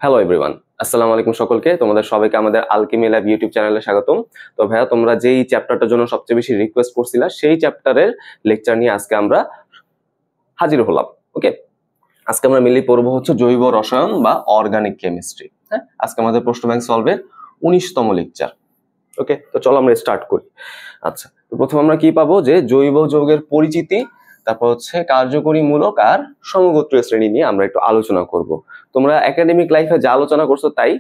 Hello everyone, আসসালামু আলাইকুম সকলকে। তোমাদের সবাইকে আমাদের আলকেমি ল্যাব ইউটিউব চ্যানেলে স্বাগতম। তো ভাইয়া, তোমরা যেই চ্যাপ্টারটার জন্য সবচেয়ে বেশি রিকোয়েস্ট করছিলা সেই চ্যাপ্টারের লেকচার নিয়ে আজকে আমরা হাজির হলাম। ওকে, আজকে আমরা মিলি পড়বো হচ্ছে জৈব রসায়ন বা অর্গানিক কেমিস্ট্রি। হ্যাঁ, আজকে আমাদের প্রশ্ন ব্যাংক সলভের 19তম লেকচার। ওকে, তো চলো আমরা স্টার্ট করি। আচ্ছা, তো প্রথমে আমরা কি পাবো যে জৈব যৌগের পরিচিতি, তারপর হচ্ছে কার্যকরী মূলক আর সমগোত্রীয় শ্রেণী নিয়ে আমরা একটু আলোচনা করব। তোমরা একাডেমিক লাইফে যা আলোচনা করছো তাই,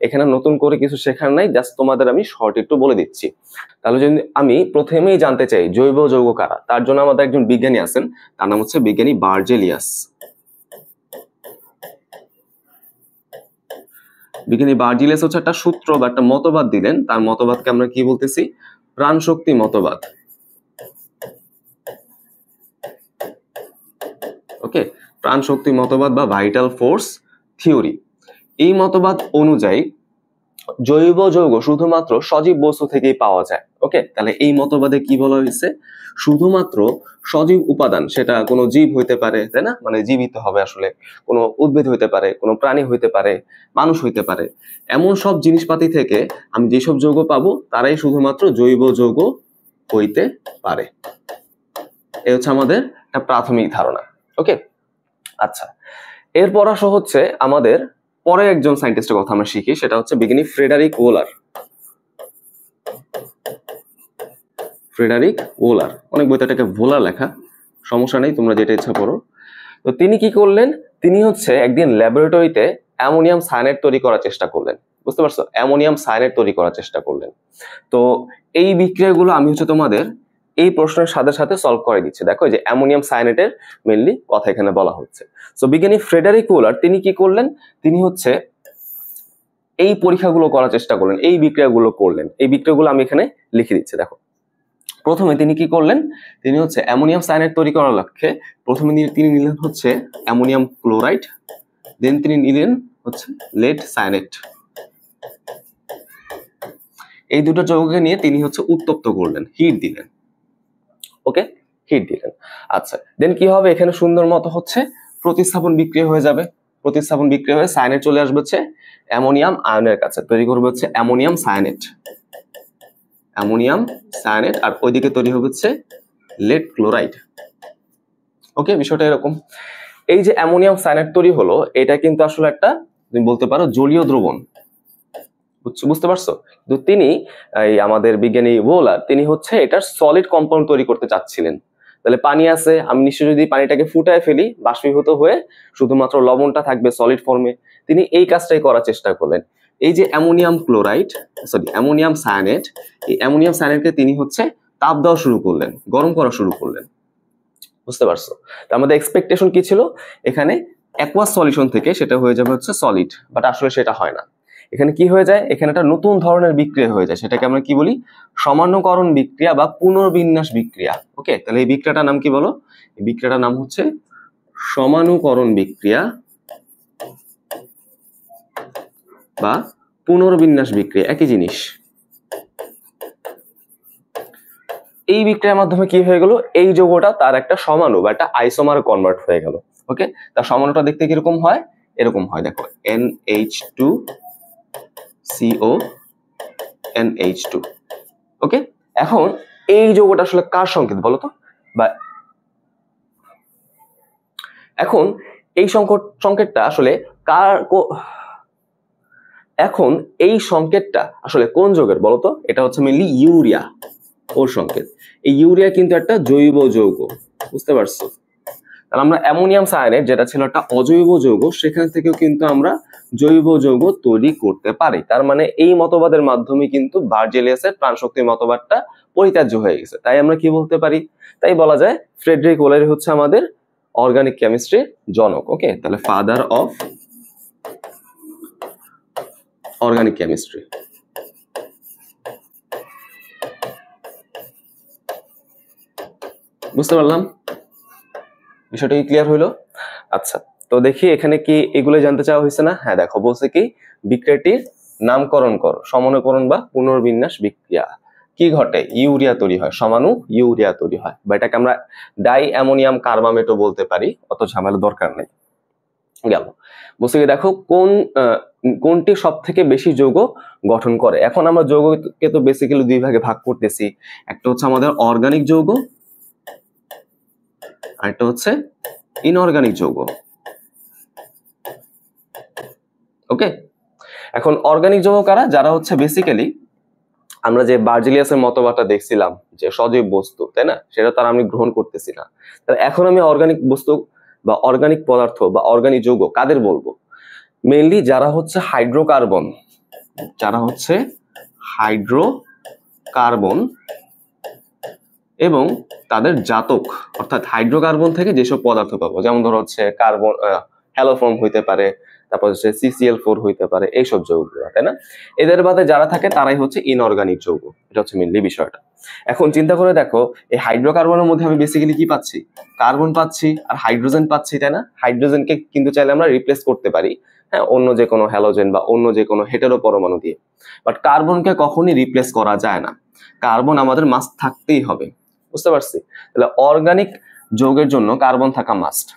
এখানে নতুন করে কিছু শেখার নাই, জাস্ট তোমাদের আমি শর্ট একটু বলে দিচ্ছি। তাহলে যদি আমি প্রথমেই জানতে চাই জৈব যৌগ কারা, তার জন্য আমাদের একজন বিজ্ঞানী আছেন, তার নাম হচ্ছে বিজ্ঞানী বার্জেলিয়াস। বিজ্ঞানী বার্জেলিয়াস হচ্ছে একটা সূত্র বা একটা মতবাদ দিলেন, তার মতবাদকে আমরা কি বলতেছি? প্রাণশক্তি মতবাদ। ওকে, প্রাণশক্তি মতবাদ বা ভাইটাল ফোর্স থিওরি। এই মতবাদ অনুযায়ী জৈব যৌগ শুধুমাত্র সজীব বস্তু থেকেই পাওয়া যায়। ওকে, তাহলে এই মতবাদে কি বলা হয়েছে? শুধুমাত্র সজীব উপাদান, সেটা কোনো জীব হইতে পারে, তাই না? মানে জীবিত হবে আসলে, কোনো উদ্ভিদ হইতে পারে, কোনো প্রাণী হইতে পারে, মানুষ হইতে পারে, এমন সব জিনিসপাতি থেকে আমি যেসব যৌগ পাবো তারাই শুধুমাত্র জৈব যৌগ হইতে পারে। এ হচ্ছে আমাদের একটা প্রাথমিক ধারণা। ওকে, আচ্ছা, এরপর আসা হচ্ছে আমাদের পরে একজন সায়েন্টিস্টের কথা আমরা শিখি, সেটা হচ্ছে বিজ্ঞানী ফ্রেডারিক ওলার। ফ্রেডারিক ওলার, অনেক বইতে এটাকে ভোলার লেখা, সমস্যা নেই, তোমরা যেটা ইচ্ছা করো। তো তিনি কি করলেন? তিনি হচ্ছে একদিন ল্যাবরেটরিতে অ্যামোনিয়াম সায়ানাইড তৈরি করার চেষ্টা করলেন। বুঝতে পারছো? অ্যামোনিয়াম সায়ানাইড তৈরি করার চেষ্টা করলেন। তো এই বিক্রিয়াগুলো আমি হচ্ছে তোমাদের এই প্রশ্নের সাথে সাথে সলভ করে দিচ্ছি। দেখো, যে অ্যামোনিয়াম সায়ানাইডের মেইনলি কথা এখানে বলা হচ্ছে। সো বিজ্ঞানী ফ্রেডারিক ওলার তিনি কি করলেন? তিনি হচ্ছে এই পরীক্ষাগুলো করার চেষ্টা করলেন, এই বিক্রিয়াগুলো করলেন। এই বিক্রিয়াগুলো আমি এখানে লিখে দিচ্ছি। দেখো, প্রথমে তিনি কি করলেন? তিনি হচ্ছে অ্যামোনিয়াম সায়ানাইড তৈরি করার লক্ষ্যে প্রথমে তিনি নিলেন হচ্ছে অ্যামোনিয়াম ক্লোরাইড, দেন তিনি নিলেন হচ্ছে লেড সায়ানাইড। এই দুটো যৌগকে নিয়ে তিনি হচ্ছে উত্তপ্ত করলেন, হিট দিলেন। ওকে, হিট দিলেন। আচ্ছা, দেন কি হবে? এখানে সুন্দর মতো হচ্ছে প্রতিস্থাপন বিক্রিয়া হয়ে যাবে। প্রতিস্থাপন বিক্রিয়া হয়ে সায়ানাইড চলে আসবে হচ্ছে অ্যামোনিয়াম আয়নের কাছে, তৈরি করবে হচ্ছে অ্যামোনিয়াম সায়ানাইড। অ্যামোনিয়াম সায়ানাইড, আর ওইদিকে তৈরি হবে হচ্ছে লেড ক্লোরাইড। ওকে, বিষয়টা এরকম। এই যে অ্যামোনিয়াম সায়ানাইড তৈরি হলো, এটা কিন্তু আসলে একটা, তুমি বলতে পারো, জলীয় দ্রবণ। বুঝতে পারছো? তো তিনি, এই আমাদের বিজ্ঞানী ওলার, তিনি হচ্ছে এটার সলিড কম্পাউন্ড তৈরি করতে চাচ্ছিলেন। তাহলে পানি আছে, আমি নিশ্চয়ই যদি পানিটাকে ফুটায় ফেলি, বাষ্পীভূত হয়ে শুধুমাত্র লবণটা থাকবে সলিড ফর্মে। তিনি এই কাজটাই করার চেষ্টা করলেন। এই যে ammonium chloride, sorry ammonium cyanide, এই অ্যামোনিয়াম সায়ানাইডকে তিনি হচ্ছে তাপ দেওয়া শুরু করলেন, গরম করা শুরু করলেন। বুঝতে পারছো? তো আমাদের এক্সপেকটেশন কি ছিল? এখানে অ্যাকুয়াস সলিউশন থেকে সেটা হয়ে যাবে হচ্ছে সলিড, বাট আসলে সেটা হয় না। এখানে কি হয়ে যায়? এখানে একটা নতুন ধরনের বিক্রিয়া হয়ে যায়, সেটাকে আমরা কি বলি? সমানুকরণ বিক্রিয়া বা পুনর্বিন্যাস বিক্রিয়া। ওকে, তাহলে এই বিক্রিয়াটার নাম কি বলো? এই বিক্রিয়াটার নাম হচ্ছে সমানুকরণ বিক্রিয়া বা পুনর্বিন্যাস বিক্রিয়া, একই জিনিস। এই বিক্রিয়ার মাধ্যমে কি হয়ে গেল? এই যৌগটা তার একটা সমাণু বা একটা আইসোমার কনভার্ট হয়ে গেল। ওকে, তার সমাণুটা দেখতে কিরকম হয়? এরকম হয়, দেখো, NH2CO NH2। ওকে, এখন এই যৌগটা আসলে কার সংকেত বলো তো? বা এখন এই সংকেতটা আসলে কার? এখন এই সংকেতটা আসলে কোন যৌগের বলো তো? এটা হচ্ছে মেইনলি ইউরিয়া, ওর সংকেত। এই ইউরিয়া কিন্তু একটা জৈব যৌগ। বুঝতে পারছো? তাহলে আমরা অ্যামোনিয়াম সায়ানাইড, যেটা ছিল একটা অজৈব যৌগ, সেখান থেকেও কিন্তু আমরা জৈব যৌগ তৈরি করতে পারি। তার মানে এই মতবাদের মাধ্যমে কিন্তু বার্জেলিয়াসের প্রাণশক্তির মতবাদটা পরিত্যাজ্য হয়ে গেছে। তাই আমরা কি বলতে পারি? তাই বলা যায় ফ্রেডরিক ওলার হচ্ছে আমাদের অর্গানিক কেমিস্ট্রির জনক। ওকে, তাহলে ফাদার অফ অর্গানিক কেমিস্ট্রি। বুঝতে পারলাম? বিষয়টা কি ক্লিয়ার হইলো? আচ্ছা, তো দেখি এখানে কি এগুলো জানতে চাওয়া হয়েছে না? হ্যাঁ, দেখো, বলছে কি বিক্রিয়াটির নামকরণ করো। সমানুকরণ বা পুনর্বিন্যাস বিক্রিয়া কি ঘটে? ইউরিয়া তৈরি হয়, সমাণু ইউরিয়া তৈরি হয়, বা এটাকে আমরা ডাই অ্যামোনিয়াম কার্বামেটও বলতে পারি, অত ঝামেলা দরকার নেই। গেল। বলছে কি দেখো, কোন কোনটি সব থেকে বেশি যৌগ গঠন করে। এখন আমরা যৌগকে তো বেসিক্যালি দুই ভাগে ভাগ করতেছি, একটা হচ্ছে আমাদের অর্গানিক যৌগ, আর একটা হচ্ছে ইনঅর্গানিক যৌগ। ওকে, এখন অর্গানিক যৌগ কারা? যারা হচ্ছে বেসিক্যালি আমরা যে বার্জিলিয়াসের মতবাদটা দেখছিলাম যে সজীব বস্তু, তাই না, সেটা তার আমি গ্রহণ করতেছি না। তাহলে এখন আমি অর্গানিক বস্তু বা অর্গানিক পদার্থ বা অর্গানিক যৌগ কাদের বলবো? মেইনলি যারা হচ্ছে হাইড্রোকার্বন, যারা হচ্ছে হাইড্রোকার্বন এবং তাদের জাতক, অর্থাৎ হাইড্রোকার্বন থেকে যেসব পদার্থ পাবো, যেমন ধরো হচ্ছে কার্বন, হ্যালোফর্ম হইতে পারে, তারপর হচ্ছে CCl4 হইতে পারে, এইসব যৌগগুলো, তাই না? এদের বাদে যারা থাকে তারাই হচ্ছে ইনঅর্গানিক যৌগ। এটা হচ্ছে মেইনলি বিষয়টা। এখন চিন্তা করে দেখো, এই হাইড্রোকার্বনের মধ্যে আমি বেসিক্যালি কি পাচ্ছি? কার্বন পাচ্ছি আর হাইড্রোজেন পাচ্ছি, তাই না? হাইড্রোজেনকে কিন্তু চাইলে আমরা রিপ্লেস করতে পারি, হ্যাঁ, অন্য যে কোনো হ্যালোজেন বা অন্য যে কোনো হেটেরো পরমাণু দিয়ে। বাট কার্বনকে কখনই রিপ্লেস করা যায় না, কার্বন আমাদের মাস্ট থাকতেই হবে। বুঝতে পারছি? তাহলে অর্গানিক যৌগের জন্য কার্বন থাকা মাস্ট।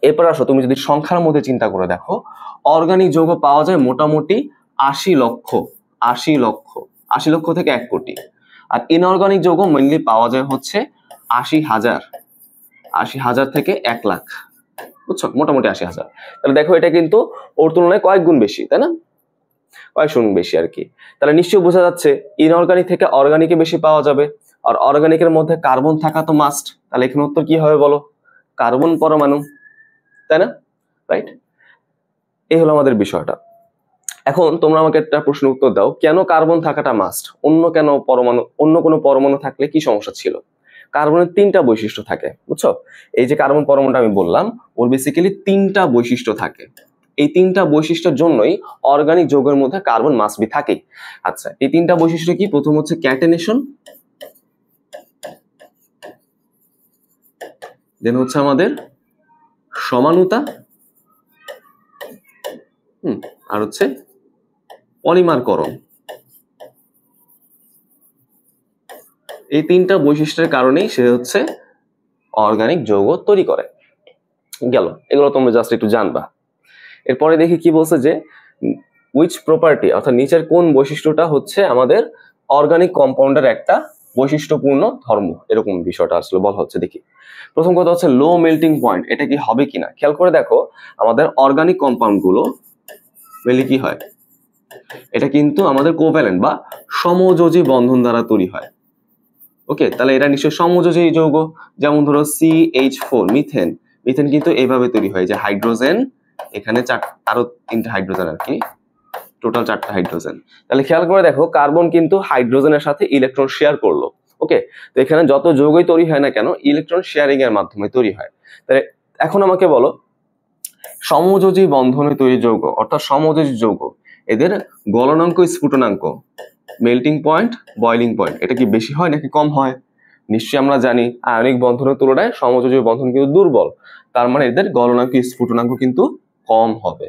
এরপর আসো, তুমি যদি সংখ্যার মধ্যে চিন্তা করে দেখো, অর্গানিক যৌগ পাওয়া যায় মোটামুটি 80 লক্ষ, 80 লক্ষ, 80 লক্ষ থেকে 1 কোটি। আর ইনঅর্গানিক যৌগ মেইনলি পাওয়া যায় হচ্ছে 80,000, 80,000 থেকে 1 লাখ। বুঝছো, মোটামুটি 80,000। তাহলে দেখো এটা কিন্তু ওর তুলনায় কয়েক গুণ বেশি, তাই না? কয়েক গুণ বেশি আর কি। তাহলে নিশ্চয়ই বোঝা যাচ্ছে ইনঅর্গানিক থেকে অর্গানিকে বেশি পাওয়া যাবে, আর অর্গানিকের মধ্যে কার্বন থাকা তো মাস্ট। তাহলে এখানে উত্তর কি হবে বলো? কার্বন পরমাণু, তাই না? রাইট, এই হলো আমাদের বিষয়টা। এখন তোমরা আমাকে একটা প্রশ্ন উত্তর দাও, কেন কার্বন থাকাটা মাস্ট? অন্য কোনো পরমাণু থাকলে কি সমস্যা ছিল? কার্বনের 3টা বৈশিষ্ট্য থাকে, বুঝছো? এই যে কার্বন পরমাণুটা আমি বললাম, ওর বেসিক্যালি 3টা বৈশিষ্ট্য থাকে। এই 3টা বৈশিষ্ট্যের জন্যই অর্গানিক যৌগের মধ্যে কার্বন মাস্ট বি থাকে। আচ্ছা, এই 3টা বৈশিষ্ট্য কি? প্রথম হচ্ছে ক্যাটেনেশন, দেন হচ্ছে আমাদের সমানুতা, আর হচ্ছে পলিমারকরণ। এই 3টা বৈশিষ্ট্যের কারণেই সে হচ্ছে অর্গানিক যৌগ তৈরি করে। গেল, এগুলো তোমরা জাস্ট একটু জানবা। এরপরে দেখি কি বলছে যে উইচ প্রপার্টি, অর্থাৎ নিচের কোন বৈশিষ্ট্যটা হচ্ছে আমাদের অর্গানিক কম্পাউন্ডের একটা বৈশিষ্ট্যপূর্ণ ধর্ম, এরকম বিষয়টা আসলে বলা হচ্ছে। দেখি, প্রথম কথা হচ্ছে লো মেল্টিং পয়েন্ট। এটা কি হবে কিনা খেয়াল করে দেখো, আমাদের অর্গানিক কম্পাউন্ড গুলো মেনলি কি হয়, এটা কিন্তু আমাদের কোভ্যালেন্ট বা সমযোজী বন্ধন দ্বারা তৈরি হয়। ওকে, তাহলে এটা নিশ্চয়ই সমযোজী যৌগ। যেমন ধরো CH4, মিথেন, মিথেন কিন্তু এইভাবে তৈরি হয় যে হাইড্রোজেন, এখানে আরো 3টা হাইড্রোজেন আর কি, টোটাল 4টা হাইড্রোজেন। তাহলে খেয়াল করে দেখো, কার্বন কিন্তু হাইড্রোজেনের সাথে ইলেকট্রন শেয়ার করলো। ওকে, তো এখানে যত যৌগই তৈরি হয় না কেন, ইলেকট্রন শেয়ারিং এর মাধ্যমে তৈরি হয়। তাহলে এখন আমাকে বলো, সমযোজী বন্ধনে তৈরি যৌগ অর্থাৎ সমযোজী যৌগ, এদের গলনাঙ্ক, স্ফুটনাঙ্ক, মেল্টিং পয়েন্ট, বয়লিং পয়েন্ট, এটা কি বেশি হয় নাকি কম হয়? নিশ্চয়ই আমরা জানি আয়নিক বন্ধনের তুলনায় সমযোজী বন্ধন কিন্তু দুর্বল, তার মানে এদের গলনাঙ্ক, স্ফুটনাঙ্ক কিন্তু কম হবে।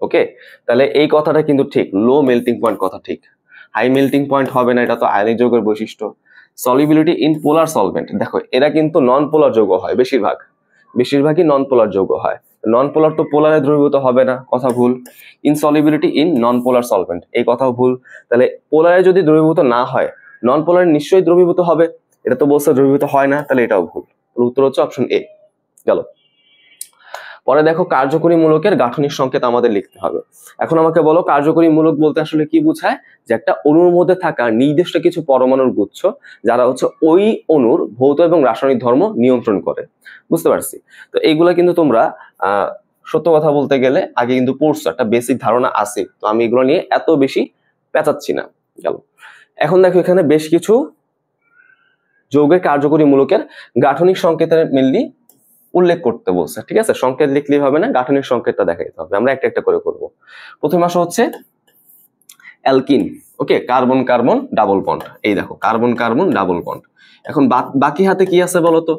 ওকে, তাহলে এই কথাটা কিন্তু ঠিক, লো মেল্টিং পয়েন্ট কথা ঠিক। হাই মেল্টিং পয়েন্ট হবে না, এটা তো আয়নিক যৌগের বৈশিষ্ট্য। সলিবিলিটি ইন পোলার সলভেন্ট, দেখো এরা কিন্তু নন পোলার যৌগ হয়, বেশিরভাগই নন পোলার যৌগ হয়। নন পোলার তো পোলারে দ্রবীভূত হবে না, কথা ভুল। ইনসলিবিলিটি ইন নন পোলার সলভেন্ট, এই কথাও ভুল। তাহলে পোলারে যদি দ্রবীভূত না হয়, নন পোলারে নিশ্চয়ই দ্রবীভূত হবে, এটা তো বলছে দ্রবীভূত হয় না, তাহলে এটাও ভুল। উত্তর হচ্ছে অপশন এ। গেল, পরে দেখো কার্যকরী মূলকের গাঠনিক সংকেত আমাদের লিখতে হবে। এখন আমাকে বলো, কার্যকরী মূলক বলতে আসলে কি বোঝায়? যে একটা অণুর মধ্যে থাকা নির্দিষ্ট কিছু পরমাণুর গুচ্ছ, যারা হচ্ছে ওই অণুর ভৌত এবং রাসায়নিক ধর্ম নিয়ন্ত্রণ করে। বুঝতে পারছি? তো এইগুলা কিন্তু তোমরা সত্য কথা বলতে গেলে আগে কিন্তু পড়ছো, একটা বেসিক ধারণা আছে, তো আমি এগুলো নিয়ে এত বেশি পেঁচাচ্ছি না। গেল, এখন দেখো এখানে বেশ কিছু যৌগের কার্যকরী মূলকের গাঠনিক সংকেতের মেনলি উল্লেখ করতে বলছে। ঠিক আছে, সংকেত লিখলেই হবে না, গাঠনিক সংকেতটা দেখাইতে হবে। আমরা একটা একটা করে করব। প্রথম আসা হচ্ছে অ্যালকিন। ওকে, কার্বন কার্বন ডাবল বন্ড। এই দেখো, কার্বন কার্বন ডাবল বন্ড। এখন বাকি হাতে কি আছে বলো তো?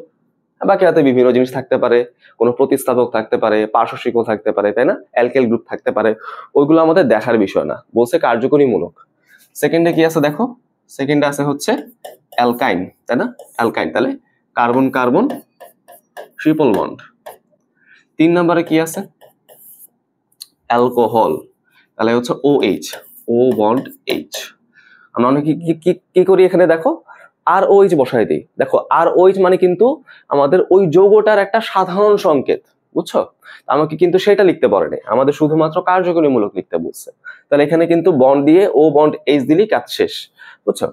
বাকি হাতে বিভিন্ন জিনিস থাকতে পারে, কোনো প্রতিস্থাপক থাকতে পারে, পার্শ্বশিকল থাকতে পারে, তাই না? অ্যালকেল গ্রুপ থাকতে পারে, ওইগুলো আমাদের দেখার বিষয় না, বলছে কার্যকরী মূলক। সেকেন্ডে কি আছে দেখো, সেকেন্ডে আছে হচ্ছে অ্যালকাইন, তাই না? অ্যালকাইন, তাহলে কার্বন কার্বন ট্রিপল বন্ড। 3 নম্বরে কি আছে? অ্যালকোহল। তাহলে হচ্ছে OH, ও বন্ড H। আমরা অনেকে কি করি এখানে দেখো ROH বসাই দিই। দেখো ROH মানে কিন্তু আমাদের ওই যৌগটার একটা সাধারণ সংকেত, বুঝছো? আমাকে কিন্তু সেটা লিখতে পারেনি, আমাদের শুধুমাত্র কার্যকরীমূলক লিখতে বলছে। তাহলে এখানে কিন্তু বন্ড দিয়ে ও বন্ড H দিলেই কাজ শেষ, বুঝছো?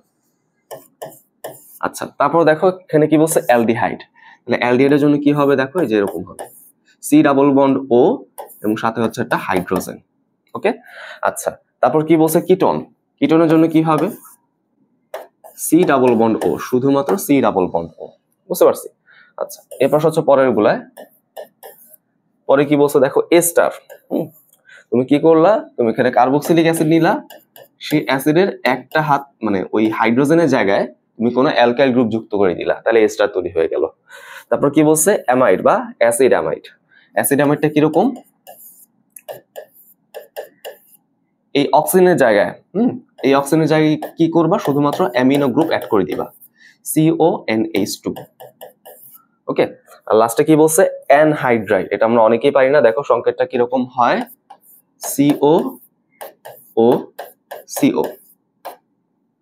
আচ্ছা, তারপর দেখো এখানে কি বলছে অ্যালডিহাইড। তাহলে অ্যালডিহাইডের জন্য কি হবে দেখো, এই যে এরকম হবে, C ডাবল বন্ড O এবং সাথে হচ্ছে একটা হাইড্রোজেন। ওকে, আচ্ছা তারপর কি বলছে কিটোন। কিটোনের জন্য কি হবে, C ডাবল বন্ড O, শুধুমাত্র C ডাবল বন্ড O, বুঝতে পারছি? আচ্ছা এরপর হচ্ছে পরের গুলায়, পরে কি বলছে দেখো A স্টার। তুমি কি করলা, তুমি এখানে কার্বক্সিলিক অ্যাসিড নিলা, সেই অ্যাসিডের একটা হাত মানে ওই হাইড্রোজেনের জায়গায় তুমি কোনো অ্যালকাইল গ্রুপ যুক্ত করে দিলা, তাহলে A স্টার তৈরি হয়ে গেল। তারপর কি বলছে অ্যামাইড বা অ্যাসিড অ্যামাইড। অ্যাসিড অ্যামাইডটা কিরকম, এই অক্সিজেনের জায়গায় এই অক্সিজেনের জায়গায় কি করবা, শুধুমাত্র অ্যামিনো গ্রুপ অ্যাড করে দিবা, CONH2। ওকে, আর লাস্টে কি বলছে অ্যানহাইড্রাইড। এটা আমরা অনেকেই পারি না, দেখো সংকেতটা কিরকম হয়, COOCO।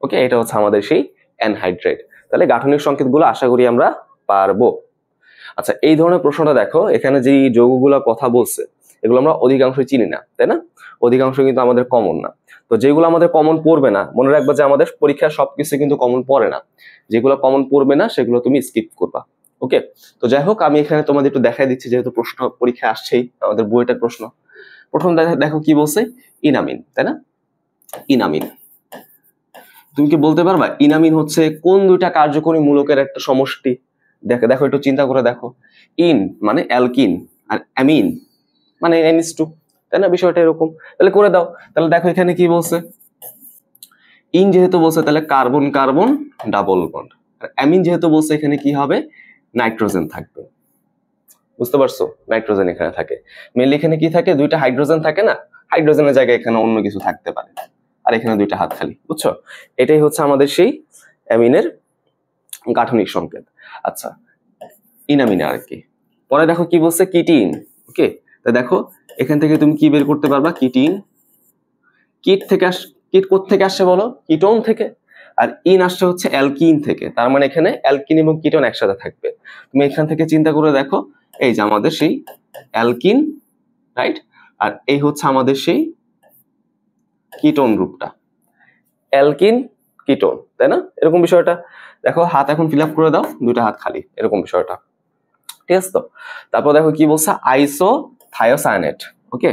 ওকে, এটা হচ্ছে আমাদের সেই অ্যানহাইড্রাইড। তাহলে গাঠনিক সংকেতগুলো আশা করি আমরা পারবো। আচ্ছা এই ধরনের প্রশ্নটা দেখো, এখানে যে যৌগগুলোর কথা বলছে এগুলো আমরা অধিকাংশই চিনি না, তাই না? অধিকাংশ কিন্তু আমাদের কমন না। তো যেগুলো আমাদের কমন পড়বে না, মনে রাখবা যে আমাদের পরীক্ষার সবকিছু কিন্তু কমন পড়ে না, যেগুলো কমন পড়বে না সেগুলো তুমি স্কিপ করবা। ওকে, তো যাই হোক আমি এখানে তোমাদের একটু দেখাই দিচ্ছি, যেহেতু প্রশ্ন পরীক্ষা আসছেই, আমাদের বইটার প্রশ্ন। প্রথম দেখো কি বলছে ইনামিন, তাই না? ইনামিন, তুমি কি বলতে পারবা ইনামিন হচ্ছে কোন দুইটা কার্যকরী মূলকের একটা সমষ্টি? দেখো দেখো একটু চিন্তা করে দেখো, ইন মানে অ্যালকিন আর অ্যামিন মানে NH2, তাই না? বিষয়টা এরকম। তাহলে করে দাও। তাহলে দেখো এখানে কি বলছে, ইন যেহেতু বলছে তাহলে কার্বন কার্বন ডাবল বন্ড, আর অ্যামিন যেহেতু বলছে এখানে কি হবে, নাইট্রোজেন থাকবে। বুঝতে পারছো, নাইট্রোজেন এখানে থাকে। মেনলি এখানে কি থাকে, দুইটা হাইড্রোজেন থাকে না, হাইড্রোজেনের জায়গায় এখানে অন্য কিছু থাকতে পারে, আর এখানে দুইটা হাত খালি, বুঝছো? এটাই হচ্ছে আমাদের সেই অ্যামিনের গাঠনিক সংকেত। আচ্ছা ইনামিনে আর কি। পরে দেখো কি বলছে কিটিন। ওকে, তা দেখো এখান থেকে তুমি কি বের করতে পারবা, কিটিন। কিট কোত্থেকে আসছে বলো, কিটোন থেকে। আর ইন আসছে হচ্ছে অ্যালকিন থেকে, তার মানে এখানে অ্যালকিন এবং কিটোন একসাথে থাকবে। তুমি এখান থেকে চিন্তা করে দেখো, এই যে আমাদের সেই অ্যালকিন, রাইট, আর এই হচ্ছে আমাদের সেই কিটোন গ্রুপটা, অ্যালকিন কিটোন, তাই না? এরকম বিষয়টা দেখো, হাত এখন ফিল আপ করে দাও, দুইটা হাত খালি, এরকম বিষয়টা, ঠিক আছে তো? তারপর দেখো কি বলছে আইসোথায়োসায়ানেট। ওকে,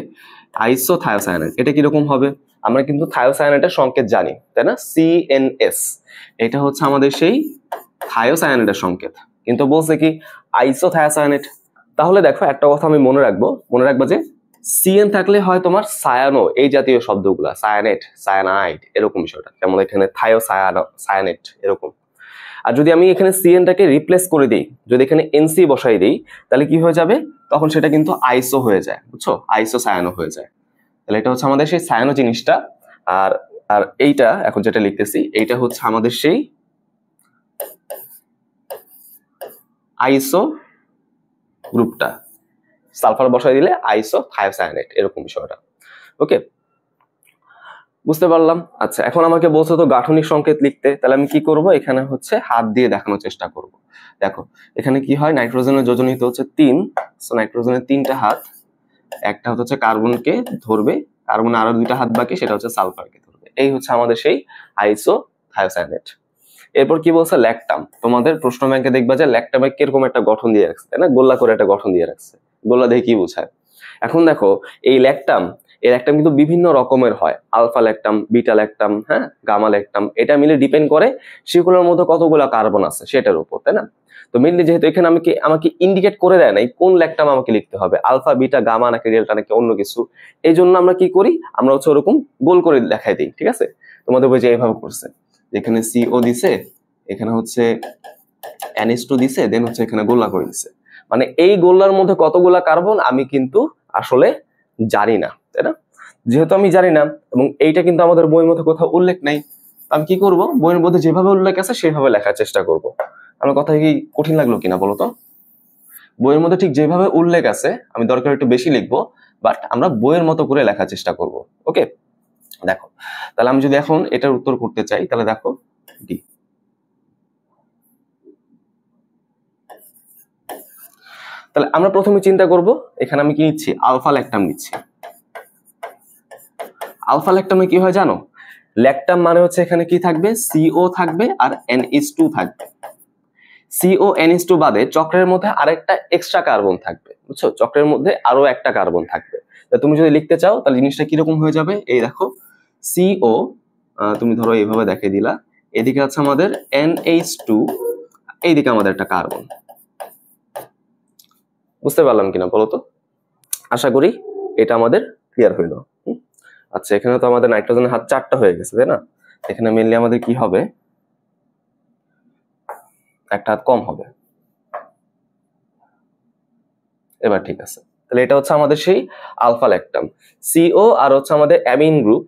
আইসোথায়োসায়ানেট এটা কিরকম হবে, আমরা কিন্তু থায়োসায়ানেটের সংকেত জানি, তাই না? CNS, এটা হচ্ছে আমাদের সেই থায়োসায়ানেটের সংকেত, কিন্তু বলছে কি আইসোথায়োসায়ানেট। তাহলে দেখো একটা কথা আমি মনে রাখবো যে CN থাকলে হয় তোমার সায়ানো, এই জাতীয় শব্দগুলা, সায়ানেট, সায়ানাইড, এরকম বিষয়টা, যেমন এখানে থায়োসায়ানেট এরকম। আর যদি আমি এখানে CN-টাকে রিপ্লেস করে দিই, যদি এখানে NC বসাই দিই, তাহলে কি হয়ে যাবে, তখন সেটা কিন্তু আইসো হয়ে যায়, বুঝছো? আইসো সায়ানো হয়ে যায়। তাহলে এটা হচ্ছে আমাদের সেই সায়ানো জিনিসটা। আর আর এইটা এখন যেটা লিখতেছি এইটা হচ্ছে আমাদের সেই আইসো গ্রুপটা, সালফার বসাই দিলে আইসো থায়োসায়ানেট, এরকম বিষয়টা। ওকে, বুঝতে পারলাম। আচ্ছা এখন আমাকে বলছো তো গাঠনিক সংকেত লিখতে, তাহলে আমি কি করব, এখানে হচ্ছে হাত দিয়ে দেখানোর চেষ্টা করব। দেখো এখানে কি হয়, নাইট্রোজেনের যোজনীতে হচ্ছে 3, সো নাইট্রোজেনের 3টা হাত, একটা হচ্ছে কার্বনকে ধরবে, কার্বন আরো 2টা হাত বাকি, সেটা হচ্ছে সালফারকে ধরবে। এই হচ্ছে আমাদের সেই আইসো থায়োসায়ানেট। এরপর কি বলছে ল্যাকটাম। তোমাদের প্রশ্ন ব্যাংকে দেখবা যে ল্যাকটামে কিরকম একটা গঠন দিয়ে রাখছে, তাই না? গোল্লা করে একটা গঠন দিয়ে রাখছে, গোল্লা দিয়ে কি বোঝায়? এখন দেখো এই ল্যাকটাম, এই ল্যাকটাম কিন্তু বিভিন্ন রকমের হয়, আলফা ল্যাকটাম, বিটা ল্যাকটাম, হ্যাঁ, গামা ল্যাকটাম, এটা মিলে ডিপেন্ড করে সেগুলোর মধ্যে কতগুলো কার্বন আছে সেটার উপর, তাই না? তো মেনলি যেহেতু এখানে আমাকে ইন্ডিকেট করে দেয় নাই কোন ল্যাকটাম আমাকে লিখতে হবে, আলফা বিটা গামা নাকি ডেল্টা নাকি অন্য কিছু, এই জন্য আমরা কি করি, আমরা হচ্ছে ওরকম গোল করে দেখাই দিই, ঠিক আছে? তোমাদের বই যে এইভাবে করছে, এখানে CO দিছে, এখানে হচ্ছে NH2 দিছে, দেন হচ্ছে এখানে গোল্লা করে দিছে, মানে এই গোল্লার মধ্যে কতগুলা কার্বন আমি কিন্তু আসলে জানি না, তাই না? যেহেতু আমি জানি না এবং এইটা কিন্তু আমাদের বইয়ের মধ্যে কোথাও উল্লেখ নাই, আমি কি করব, বইয়ের মধ্যে যেভাবে উল্লেখ আছে সেভাবে লেখার চেষ্টা করব। আমার কথা কি কঠিন লাগলো কিনা বলো তো? বইয়ের মধ্যে ঠিক যেভাবে উল্লেখ আছে আমি দরকার একটু বেশি লিখবো, বাট আমরা বইয়ের মতো করে লেখার চেষ্টা করব। ওকে, দেখো তাহলে আমি যদি এখন এটার উত্তর করতে চাই তাহলে দেখো ডি। তাহলে আমরা প্রথমে চিন্তা করব এখানে আমি কি নিচ্ছি, আলফা ল্যাকটাম নিচ্ছি। আলফা ল্যাকটামে কি হয় জানো, ল্যাকটাম মানে হচ্ছে এখানে কি থাকবে, সিও থাকবে আর NH2 থাকবে। সিও NH2 বাদে চক্রের মধ্যে আরেকটা এক্সট্রা কার্বন থাকবে, বুঝছো, চক্রের মধ্যে আরো একটা কার্বন থাকবে। তুমি যদি লিখতে চাও তাহলে জিনিসটা কিরকম হয়ে যাবে, এই দেখো সিও, তুমি ধরো এইভাবে দেখিয়ে দিলা, এদিকে আছে আমাদের NH2, এইদিকে আমাদের একটা কার্বন। বুঝতে পারলাম কিনা বলো তো? আশা করি এটা আমাদের ক্লিয়ার হইলো। আচ্ছা, এখানে তো আমাদের নাইট্রোজেনের হাত 4টা হয়ে গেছে, তাই না? এখানে মেনলি আমাদের কি হবে, একটা হাত কম হবে। এবার ঠিক আছে, তাহলে এটা হচ্ছে আমাদের সেই আলফা ল্যাকটাম। সিও আর হচ্ছে আমাদের অ্যামিন গ্রুপ,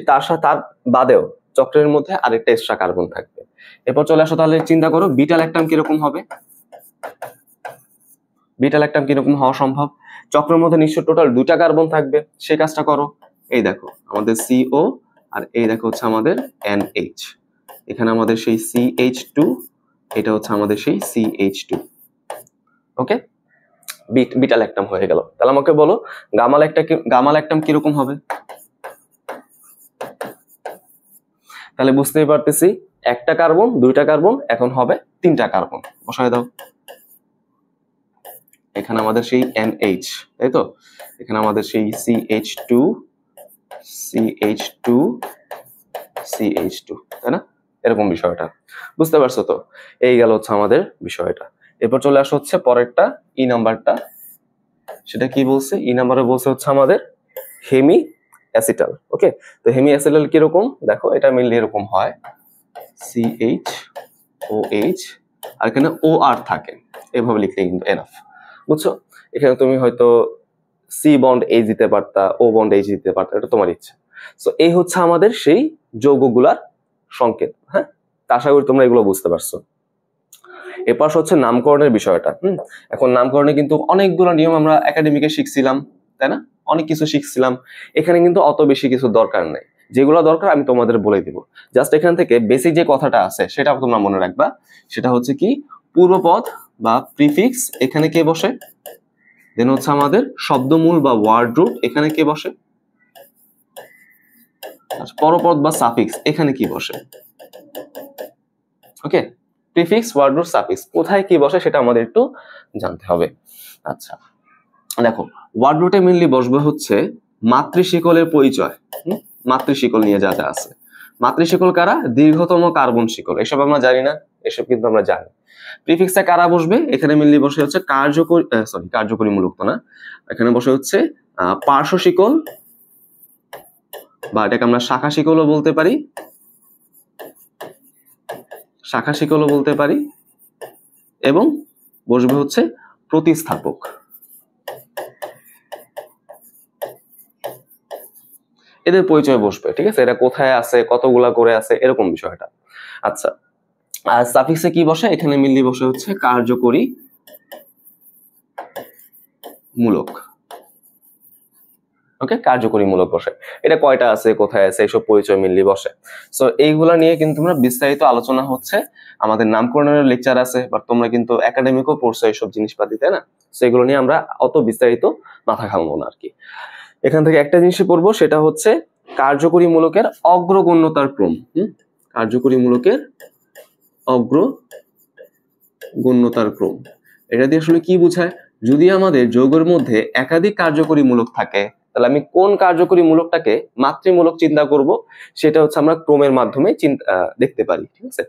তার সাথে তার বাদেও চক্রের মধ্যে আরেকটা এক্সট্রা কার্বন থাকবে। এরপর চলে আসো, তাহলে চিন্তা করো বিটা ল্যাকটাম কিরকম হবে। বিটা ল্যাকটাম কিরকম হওয়া সম্ভব, চক্রের মধ্যে নিশ্চয় টোটাল 2টা কার্বন থাকবে। সেই কাজটা করো, এই দেখো আমাদের সিও আর এই দেখো হচ্ছে আমাদের NH, এখানে আমাদের সেই CH2, এটা হচ্ছে আমাদের সেই CH2। ওকে, বিটা ল্যাকটাম হয়ে গেল। তাহলে আমাকে বলো গামা ল্যাকটাম কিরকম হবে। তাহলে বুঝতেই পারতেছি একটা কার্বন 2টা কার্বন এখন হবে 3টা কার্বন, বসায় দাও। এখানে আমাদের সেই NH, তাই তো, এখানে আমাদের সেই CH2 CH2 CH2, তাই না? এরকম বিষয়টা বুঝতে পারছো তো? এই গেল হচ্ছে আমাদের বিষয়টা। এরপর চলে আসা হচ্ছে পরেরটা, ই নাম্বারটা। সেটা কি বলছে, ই নাম্বারে বলছে হচ্ছে আমাদের হেমি অ্যাসিটাল। ওকে, তো হেমি অ্যাসিটাল কিরকম দেখো, এটা মেনলি এরকম হয় CHOH আর এখানে OR থাকে, এভাবে লিখলে কিন্তু এনাফ, বুঝছো? এখানে তুমি হয়তো C বন্ড H দিতে পারতা, O বন্ড H দিতে পারতা, এটা তোমার ইচ্ছা। সো এই হচ্ছে আমাদের সেই যৌগগুলার সংকেত। হ্যাঁ, আশা করি তোমরা এগুলো বুঝতে পারছো। এরপর হচ্ছে নামকরণের বিষয়টা। এখন নামকরণে কিন্তু অনেকগুলো নিয়ম আমরা একাডেমিকে শিখছিলাম, তাই না? অনেক কিছু শিখছিলাম, এখানে কিন্তু অত বেশি কিছু দরকার নেই। যেগুলো দরকার আমি তোমাদের বলে দিব। জাস্ট এখান থেকে বেসিক যে কথাটা আছে সেটা তোমরা মনে রাখবা। সেটা হচ্ছে কি, পূর্বপদ বা প্রিফিক্স এখানে কে বসে, দেন হচ্ছে আমাদের শব্দমূল বা ওয়ার্ড রুট এখানে কে বসে, পরপদ বা সাফিক্স এখানে কি বসে। ওকে, প্রিফিক্স, ওয়ার্ড রুট, সাফিক্স কোথায় কি বসে সেটা আমাদের একটু জানতে হবে। আচ্ছা দেখো, ওয়ার্ড রুটে মেইনলি বসবে হচ্ছে মাতৃশিকলের পরিচয়। মাতৃশিকল নিয়ে যা যা আছে, মাতৃশিকল কারা, দীর্ঘতম কার্বন শিকল, এসব আমরা জানি না, এসব কিন্তু আমরা জানি। প্রিফিক্সে কারা বসবে, এখানে মেইনলি বসে হচ্ছে কার্যকরী মূলক তো না, এখানে বসে হচ্ছে পার্শ্ব শিকল, বা এটাকে আমরা শাখা শিকলও বলতে পারি, শাখা শিকলও বলতে পারি, এবং বসবে হচ্ছে প্রতিস্থাপক। এদের পরিচয় বসবে, ঠিক আছে, এরা কোথায় আছে, কতগুলা করে আছে, এরকম বিষয়টা। আচ্ছা, আর সাফিক্সে কি বসে, এখানে মেইনলি বসে হচ্ছে কার্যকরী মূলক। ওকে, কার্যকরী মূলক বসে, এটা কয়টা আছে, কোথায় আছে, এসব পরিচয় মেইনলি বসে। সো এইগুলা নিয়ে কিন্তু আমরা বিস্তারিত আলোচনা হচ্ছে, আমাদের নামকরণের লেকচার আছে, বাট তোমরা কিন্তু একাডেমিকও পড়ছো এইসব জিনিসপাতি, তাই না? সো এগুলো নিয়ে আমরা অত বিস্তারিত মাথা ঘামবো না আর কি। এখান থেকে একটা জিনিসই পড়বো, সেটা হচ্ছে কার্যকরী মূলকের অগ্রগণ্যতার ক্রম। কার্যকরী মূলকের অগ্রগণ্যতার ক্রম, এটা দিয়ে আসলে কি বোঝায়, যদি আমাদের যৌগের মধ্যে একাধিক কার্যকরী মূলক থাকে তাহলে আমি কোন কার্যকরী মূলকটাকে মাতৃমূলক চিন্তা করব, সেটা হচ্ছে আমরা ক্রমের মাধ্যমে দেখতে পারি, ঠিক আছে?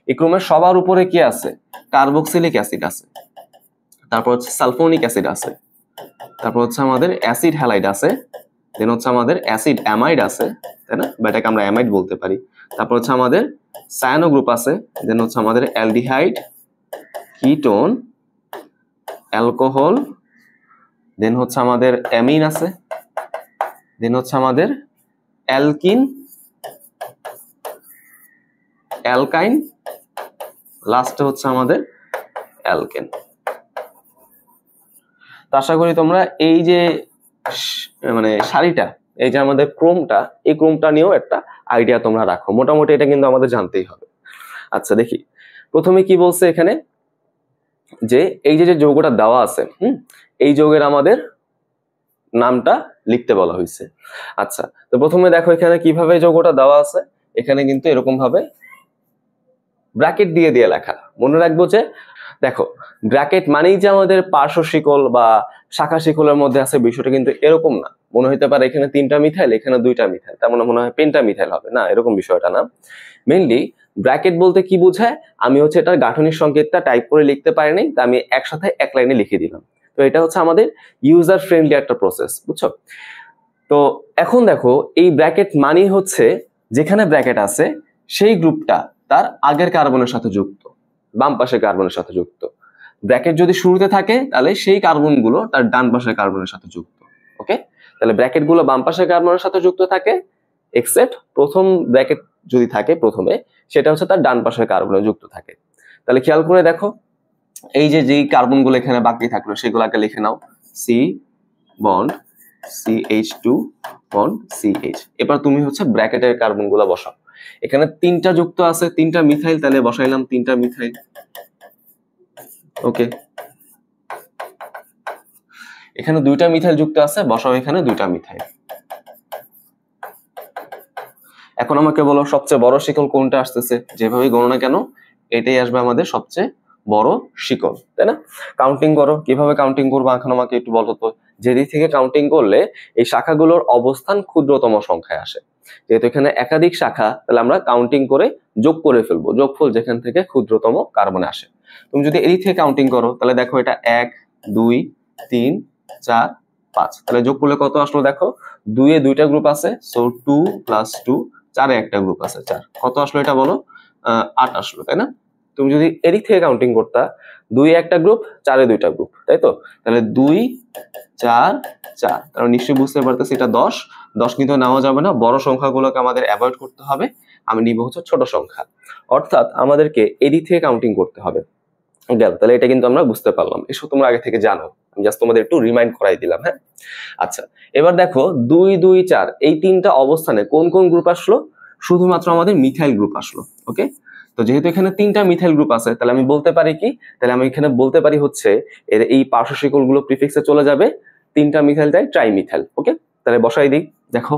এই ক্রমের সবার উপরে কি আছে, কার্বক্সিলিক অ্যাসিড আছে, তারপর হচ্ছে সালফোনিক অ্যাসিড আছে, তারপর হচ্ছে আমাদের অ্যাসিড হ্যালাইড আছে, দেন হচ্ছে আমাদের অ্যাসিড অ্যামাইড আছে, তাই না, বা এটাকে আমরা অ্যামাইড বলতে পারি। তারপর হচ্ছে আমাদের সায়ানো গ্রুপ আছে, দেন হচ্ছে আমাদের অ্যালডিহাইড, কিটোন, অ্যালকোহল, দেন হচ্ছে আমাদের অ্যামিন আছে, দেন হচ্ছে আমাদের অ্যালকিন, অ্যালকাইন, লাস্টে হচ্ছে আমাদের অ্যালকেন। তো আশা করি তোমরা এই যে মানে সারিটা, এই যে আমাদের ক্রমটা, এই ক্রমটা নিয়েও একটা আইডিয়া তোমরা রাখো, মোটামুটি এটা কিন্তু আমাদের জানতেই হবে। আচ্ছা দেখি প্রথমে কি বলছে এখানে, যে এই যে যৌগটা দেওয়া আছে এই যৌগের আমাদের নামটা লিখতে বলা হয়েছে। আচ্ছা তো প্রথমে দেখো এখানে কিভাবে যৌগটা দেওয়া আছে, এখানে কিন্তু এরকম ভাবে ব্র্যাকেট দিয়ে দিয়ে লেখা। মনে রাখবো যে দেখো ব্র্যাকেট মানেই যে আমাদের পার্শ্ব শিকল বা শাখা শিকলের মধ্যে আছে, বিষয়টা কিন্তু এরকম না। মনে হতে পারে এখানে 3টা মিথাইল, এখানে 2টা মিথাইল, তার মানে মনে হয় পেন্টা মিথাইল হবে না, এরকম বিষয়টা না। মেইনলি ব্র্যাকেট বলতে কি বোঝায়, আমি হচ্ছে এটার গাঠনিক সংকেতটা টাইপ করে লিখতে পারিনি, তা আমি একসাথে এক লাইনে লিখে দিলাম। তো এটা হচ্ছে আমাদের ইউজার ফ্রেন্ডলি একটা প্রসেস, বুঝছো? তো এখন দেখো এই ব্র্যাকেট মানেই হচ্ছে যেখানে ব্র্যাকেট আছে সেই গ্রুপটা তার আগের কার্বনের সাথে যুক্ত, বাম পাশের কার্বনের সাথে যুক্ত। ব্র্যাকেট যদি শুরুতে থাকে তাহলে সেই কার্বনগুলো তার ডান পাশের কার্বনের সাথে যুক্ত। ওকে, তাহলে ব্র্যাকেট গুলো বাম পাশের কার্বনের সাথে যুক্ত থাকে, এক্সেপ্ট প্রথম ব্র্যাকেট যদি থাকে প্রথমে, সেটা হচ্ছে তার ডান পাশের কার্বনে যুক্ত থাকে। তাহলে খেয়াল করে দেখো এই যে যেই কার্বনগুলো এখানে বাকি থাকলো সেগুলোকে লিখে নাও, C bond CH2 bond CH। এবার তুমি হচ্ছে ব্র্যাকেটের কার্বনগুলো বসাও। এখানে 3টা যুক্ত আছে, 3টা মিথাইল, তাহলে বসাইলাম 3টা মিথাইল। ওকে, এখানে 2টা মিথাইল যুক্ত আছে, বসাও এখানে 2টা মিথাইল। এখন আমাকে বলো সবচেয়ে বড় শিকল কোনটা আসতেছে, যেভাবে গণনা কেন এটাই আসবে আমাদের সবচেয়ে বড় শিকল, তাই না? কাউন্টিং করো, কিভাবে কাউন্টিং করবো এখন আমাকে একটু বলো তো। যেদিক থেকে কাউন্টিং করলে এই শাখাগুলোর অবস্থান ক্ষুদ্রতম সংখ্যায় আসে, যেহেতু এখানে একাধিক শাখা, তাহলে আমরা কাউন্টিং করে যোগ করে ফেলবো, যোগফল যেখান থেকে ক্ষুদ্রতম কার্বনে আসে। তুমি যদি এদিক থেকে কাউন্টিং করো তাহলে দেখো এটা 1 2 3 4 5, তাহলে যোগ করলে কত আসলো দেখো, 2 এ 2টা গ্রুপ আছে, সো 2 + 2, 4 এ একটা গ্রুপ আছে 4, কত আসলো এটা বলো, 8 আসলো, তাই না? তুমি যদি এদিক থেকে কাউন্টিং করতা, 2 এ একটা গ্রুপ, 4 এ 2টা গ্রুপ, তাই তো? তাহলে 2 4 4, তাহলে নিশ্চয়ই বুঝতে পারতেছি এটা 10 কিন্তু নেওয়া যাবে না, বড় সংখ্যাগুলোকে আমাদের অ্যাভয়েড করতে হবে, আমি নিব হচ্ছে ছোট সংখ্যা, অর্থাৎ আমাদেরকে এদিক থেকে কাউন্টিং করতে হবে। গেল, তাহলে এটা কিন্তু আমরা বুঝতে পারলাম, এসব তোমরা আগে থেকে জানো, আমি জাস্ট তোমাদের একটু রিমাইন্ড করাই দিলাম। হ্যাঁ, আচ্ছা এবার দেখো 2 2 4 এই 3টা অবস্থানে কোন কোন গ্রুপ আসলো, শুধুমাত্র আমাদের মিথাইল গ্রুপ আসলো। ওকে, তো যেহেতু এখানে 3টা মিথাইল গ্রুপ আছে, তাহলে আমি বলতে পারি কি, তাহলে আমি এখানে বলতে পারি হচ্ছে এর এই পার্শ্ব শিকল গুলো প্রিফিক্সে চলে যাবে, 3টা মিথাইল তাই ট্রাইমিথাইল। ওকে, তাহলে বসাই দিই। দেখো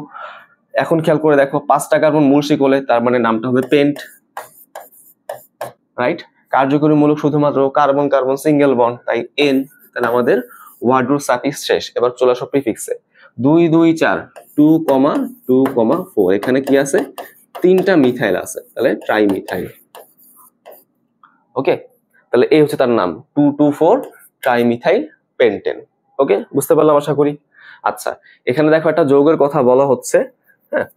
এখন খেয়াল করে দেখো 5টা কার্বন মূল শিকলে, তার মানে নামটা হবে পেন্ট, রাইট? কার্যকরী মূলক শুধুমাত্র কার্বন কার্বন সিঙ্গেল বন্ড, তাই N। তাহলে আমাদের ওয়ার্ড রুট সাফিক্স শেষ। এবার চলে আসো প্রিফিক্সে, 2 2 4 2, 2, 4, এখানে কি আছে, 3টা মিথাইল আছে, তাহলে ট্রাইমিথাইল। ওকে, তাহলে এই হচ্ছে তার নাম, 2 2 4 ট্রাইমিথাইল পেন্টেন। ওকে, বুঝতে পারলাম আশা করি। আচ্ছা এখানে দেখো একটা যৌগের কথা বলা হচ্ছে, হ্যাঁ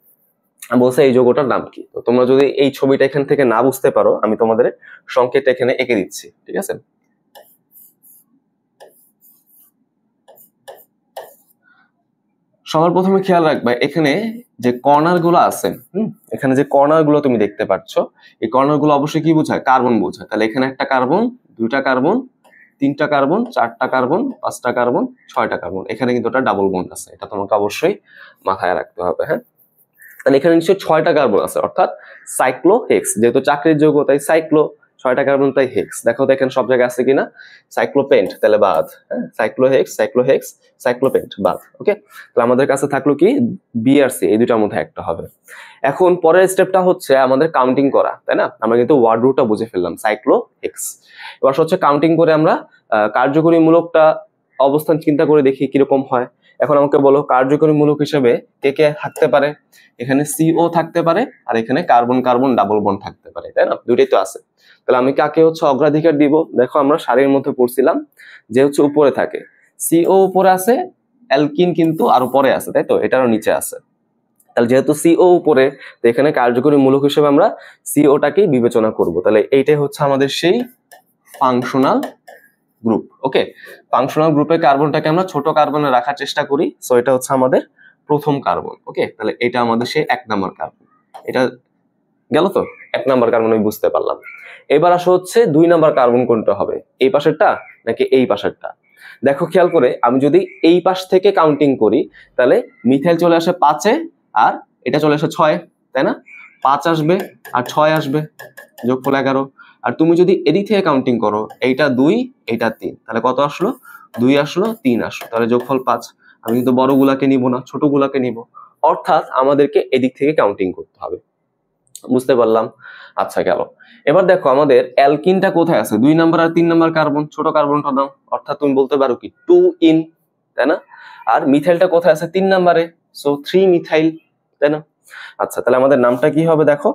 বলছে এই যৌগটার নাম কি। তো তোমরা যদি এই ছবিটা এখান থেকে না বুঝতে পারো, আমি তোমাদের সংকেতটা এখানে এঁকে দিচ্ছি, ঠিক আছে? সবার প্রথমে খেয়াল রাখবে এখানে যে কর্নার গুলো আছে, এখানে যে কর্নার গুলো তুমি দেখতে পাচ্ছ, এই কর্নার গুলো অবশ্যই কি বোঝায়, কার্বন বোঝায়। তাহলে এখানে একটা কার্বন, 2টা কার্বন, 3টা কার্বন, 4টা কার্বন, 5টা কার্বন, 6টা কার্বন, এখানে কিন্তু একটা ডাবল বন্ড আছে, এটা তোমাকে অবশ্যই মাথায় রাখতে হবে। হ্যাঁ, তাহলে এখানে নিশ্চয়ই 6টা কার্বন আছে, অর্থাৎ সাইক্লোহেক্স, যেহেতু চাকরির যৌগ তাই সাইক্লো, 6টা কার্বন তাই হেক্স। দেখো তো এখানে সব জায়গায় আছে কিনা, সাইক্লোপেন্ট তাহলে বাদ, হ্যাঁ সাইক্লোহেক্স সাইক্লোহেক্স সাইক্লোপেন্ট বাদ। ওকে, তাহলে আমাদের কাছে থাকলো কি বি আর সি, এই দুটার মধ্যে একটা হবে। এখন পরের স্টেপটা হচ্ছে আমাদের কাউন্টিং করা, তাই না? আমরা কিন্তু ওয়ার্ড রুটটা বুঝে ফেললাম, সাইক্লোহেক্স। এবার হচ্ছে কাউন্টিং করে আমরা কার্যকরী মূলকটা অবস্থান চিন্তা করে দেখি কিরকম হয়। এখন আমাকে বলো কার্যকরী মূলক হিসেবে কে কে থাকতে পারে, এখানে সিও থাকতে পারে আর এখানে কার্বন কার্বন ডাবল বন্ড থাকতে পারে, তাই না? দুইটাই তো আছে। তাহলে আমি কাকে হচ্ছে অগ্রাধিকার দিব, দেখো আমরা সারির মধ্যে পড়ছিলাম যে হচ্ছে উপরে থাকে, সিও উপরে আছে, অ্যালকিন কিন্তু আর উপরে আছে, তাই তো? এটারও নিচে আছে। তাহলে যেহেতু সিও উপরে, তো এখানে কার্যকরী মূলক হিসেবে আমরা সিওটাকেই বিবেচনা করব। তাহলে এইটাই হচ্ছে আমাদের সেই ফাংশনাল গ্রুপ। ওকে, ফাংশনাল গ্রুপে কার্বনটাকে আমরা ছোট কার্বনে রাখার চেষ্টা করি, সো এটা হচ্ছে আমাদের প্রথম কার্বন। ওকে, তাহলে এটা আমাদের সেই 1 নাম্বার কার্বন। এটা গেল তো, 1 নাম্বার কার্বন আমি বুঝতে পারলাম। এবার আসো হচ্ছে 2 নাম্বার কার্বন কোনটা হবে, এই পাশেরটা নাকি এই পাশেরটা? দেখো খেয়াল করে, আমি যদি এই পাশ থেকে কাউন্টিং করি তাহলে মিথাইল চলে আসে 5-এ আর এটা চলে আসে 6-এ, তাই না? 5 আসবে আর 6 আসবে, যোগফল 11। আর তুমি যদি এদিক থেকে কাউন্টিং করো, এইটা 2 এইটা 3, তাহলে কত আসলো? 2 আসলো 3 আসলো, তাহলে যোগফল 5। আমি কিন্তু বড়গুলাকে নিব না, ছোটগুলাকে নিব, অর্থাৎ আমাদেরকে এদিক থেকে কাউন্টিং করতে হবে। বুঝতে পারলাম? আচ্ছা গেল। এবার দেখো আমাদের অ্যালকিনটা কোথায় আছে? 2 নাম্বার আর 3 নাম্বার কার্বন, ছোট কার্বনটা দাও, অর্থাৎ তুমি বলতে পারো কি 2 ইন, তাই না? আর মিথাইলটা কোথায় আছে? 3 নাম্বারে, সো 3 মিথাইল, তাই না? আচ্ছা, তাহলে আমাদের নামটা কি হবে দেখো।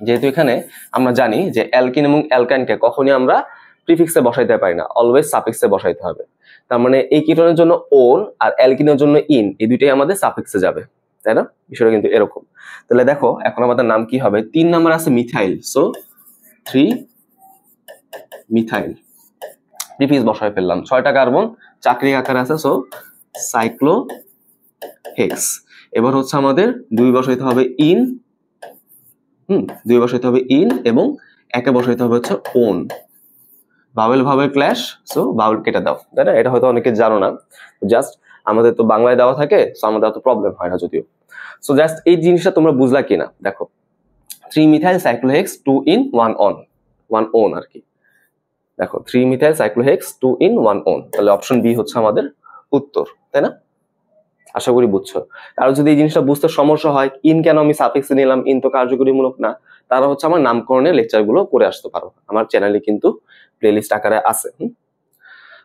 যেহেতু এখানে আমরা জানি যে অ্যালকিন এবং অ্যালকাইনকে কখনই আমরা প্রিফিক্সে বসাইতে পারি না, অলওয়েজ সাফিক্সে বসাইতে হবে। তার মানে এই কিটোনের জন্য ওন আর অ্যালকিনের জন্য ইন, এই দুইটাই আমাদের সাফিক্সে যাবে, তাই না? বিষয়টা কিন্তু এরকম। তাহলে দেখো এখন আমাদের নাম কি হবে? 3 নাম্বার আছে মিথাইল, সো 3 মিথাইল, প্রিফিক্স বসাই ফেললাম। 6টা কার্বন চাকরি আকারে আছে, সো সাইক্লোহেক্স। এবার হচ্ছে আমাদের 2 বসাইতে হবে ইন, 2 বসাইতে হবে ইন, এবং 1-এ বসাইতে হবে হচ্ছে ওন। Vowel vowel clash, so vowel কেটে দাও, তাই না? এটা হয়তো অনেকে জানো না, জাস্ট আমাদের তো বাংলায় দেওয়া থাকে, সো আমাদের অত প্রবলেম হয় না যদিও। সো জাস্ট এই জিনিসটা তোমরা বুঝলা কিনা দেখো। 3 মিথাইল সাইক্লোহেক্স 2 ইন 1 অন, 1 ওন আর কি। দেখো 3 মিথাইল সাইক্লোহেক্স 2 ইন 1 ওন, তাহলে অপশন বি হচ্ছে আমাদের উত্তর, তাই না? আশা করি বুঝছো। আর যদি এই জিনিসটা বুঝতে সমস্যা হয়, ইন কেন আমি সাফিক্সে নিলাম, ইন তো কার্যকরীমূলক না, তারা হচ্ছে আমার নামকরণের লেকচারগুলো করে আসতে পারো, আমার চ্যানেলে কিন্তু প্লেলিস্ট আকারে আছে।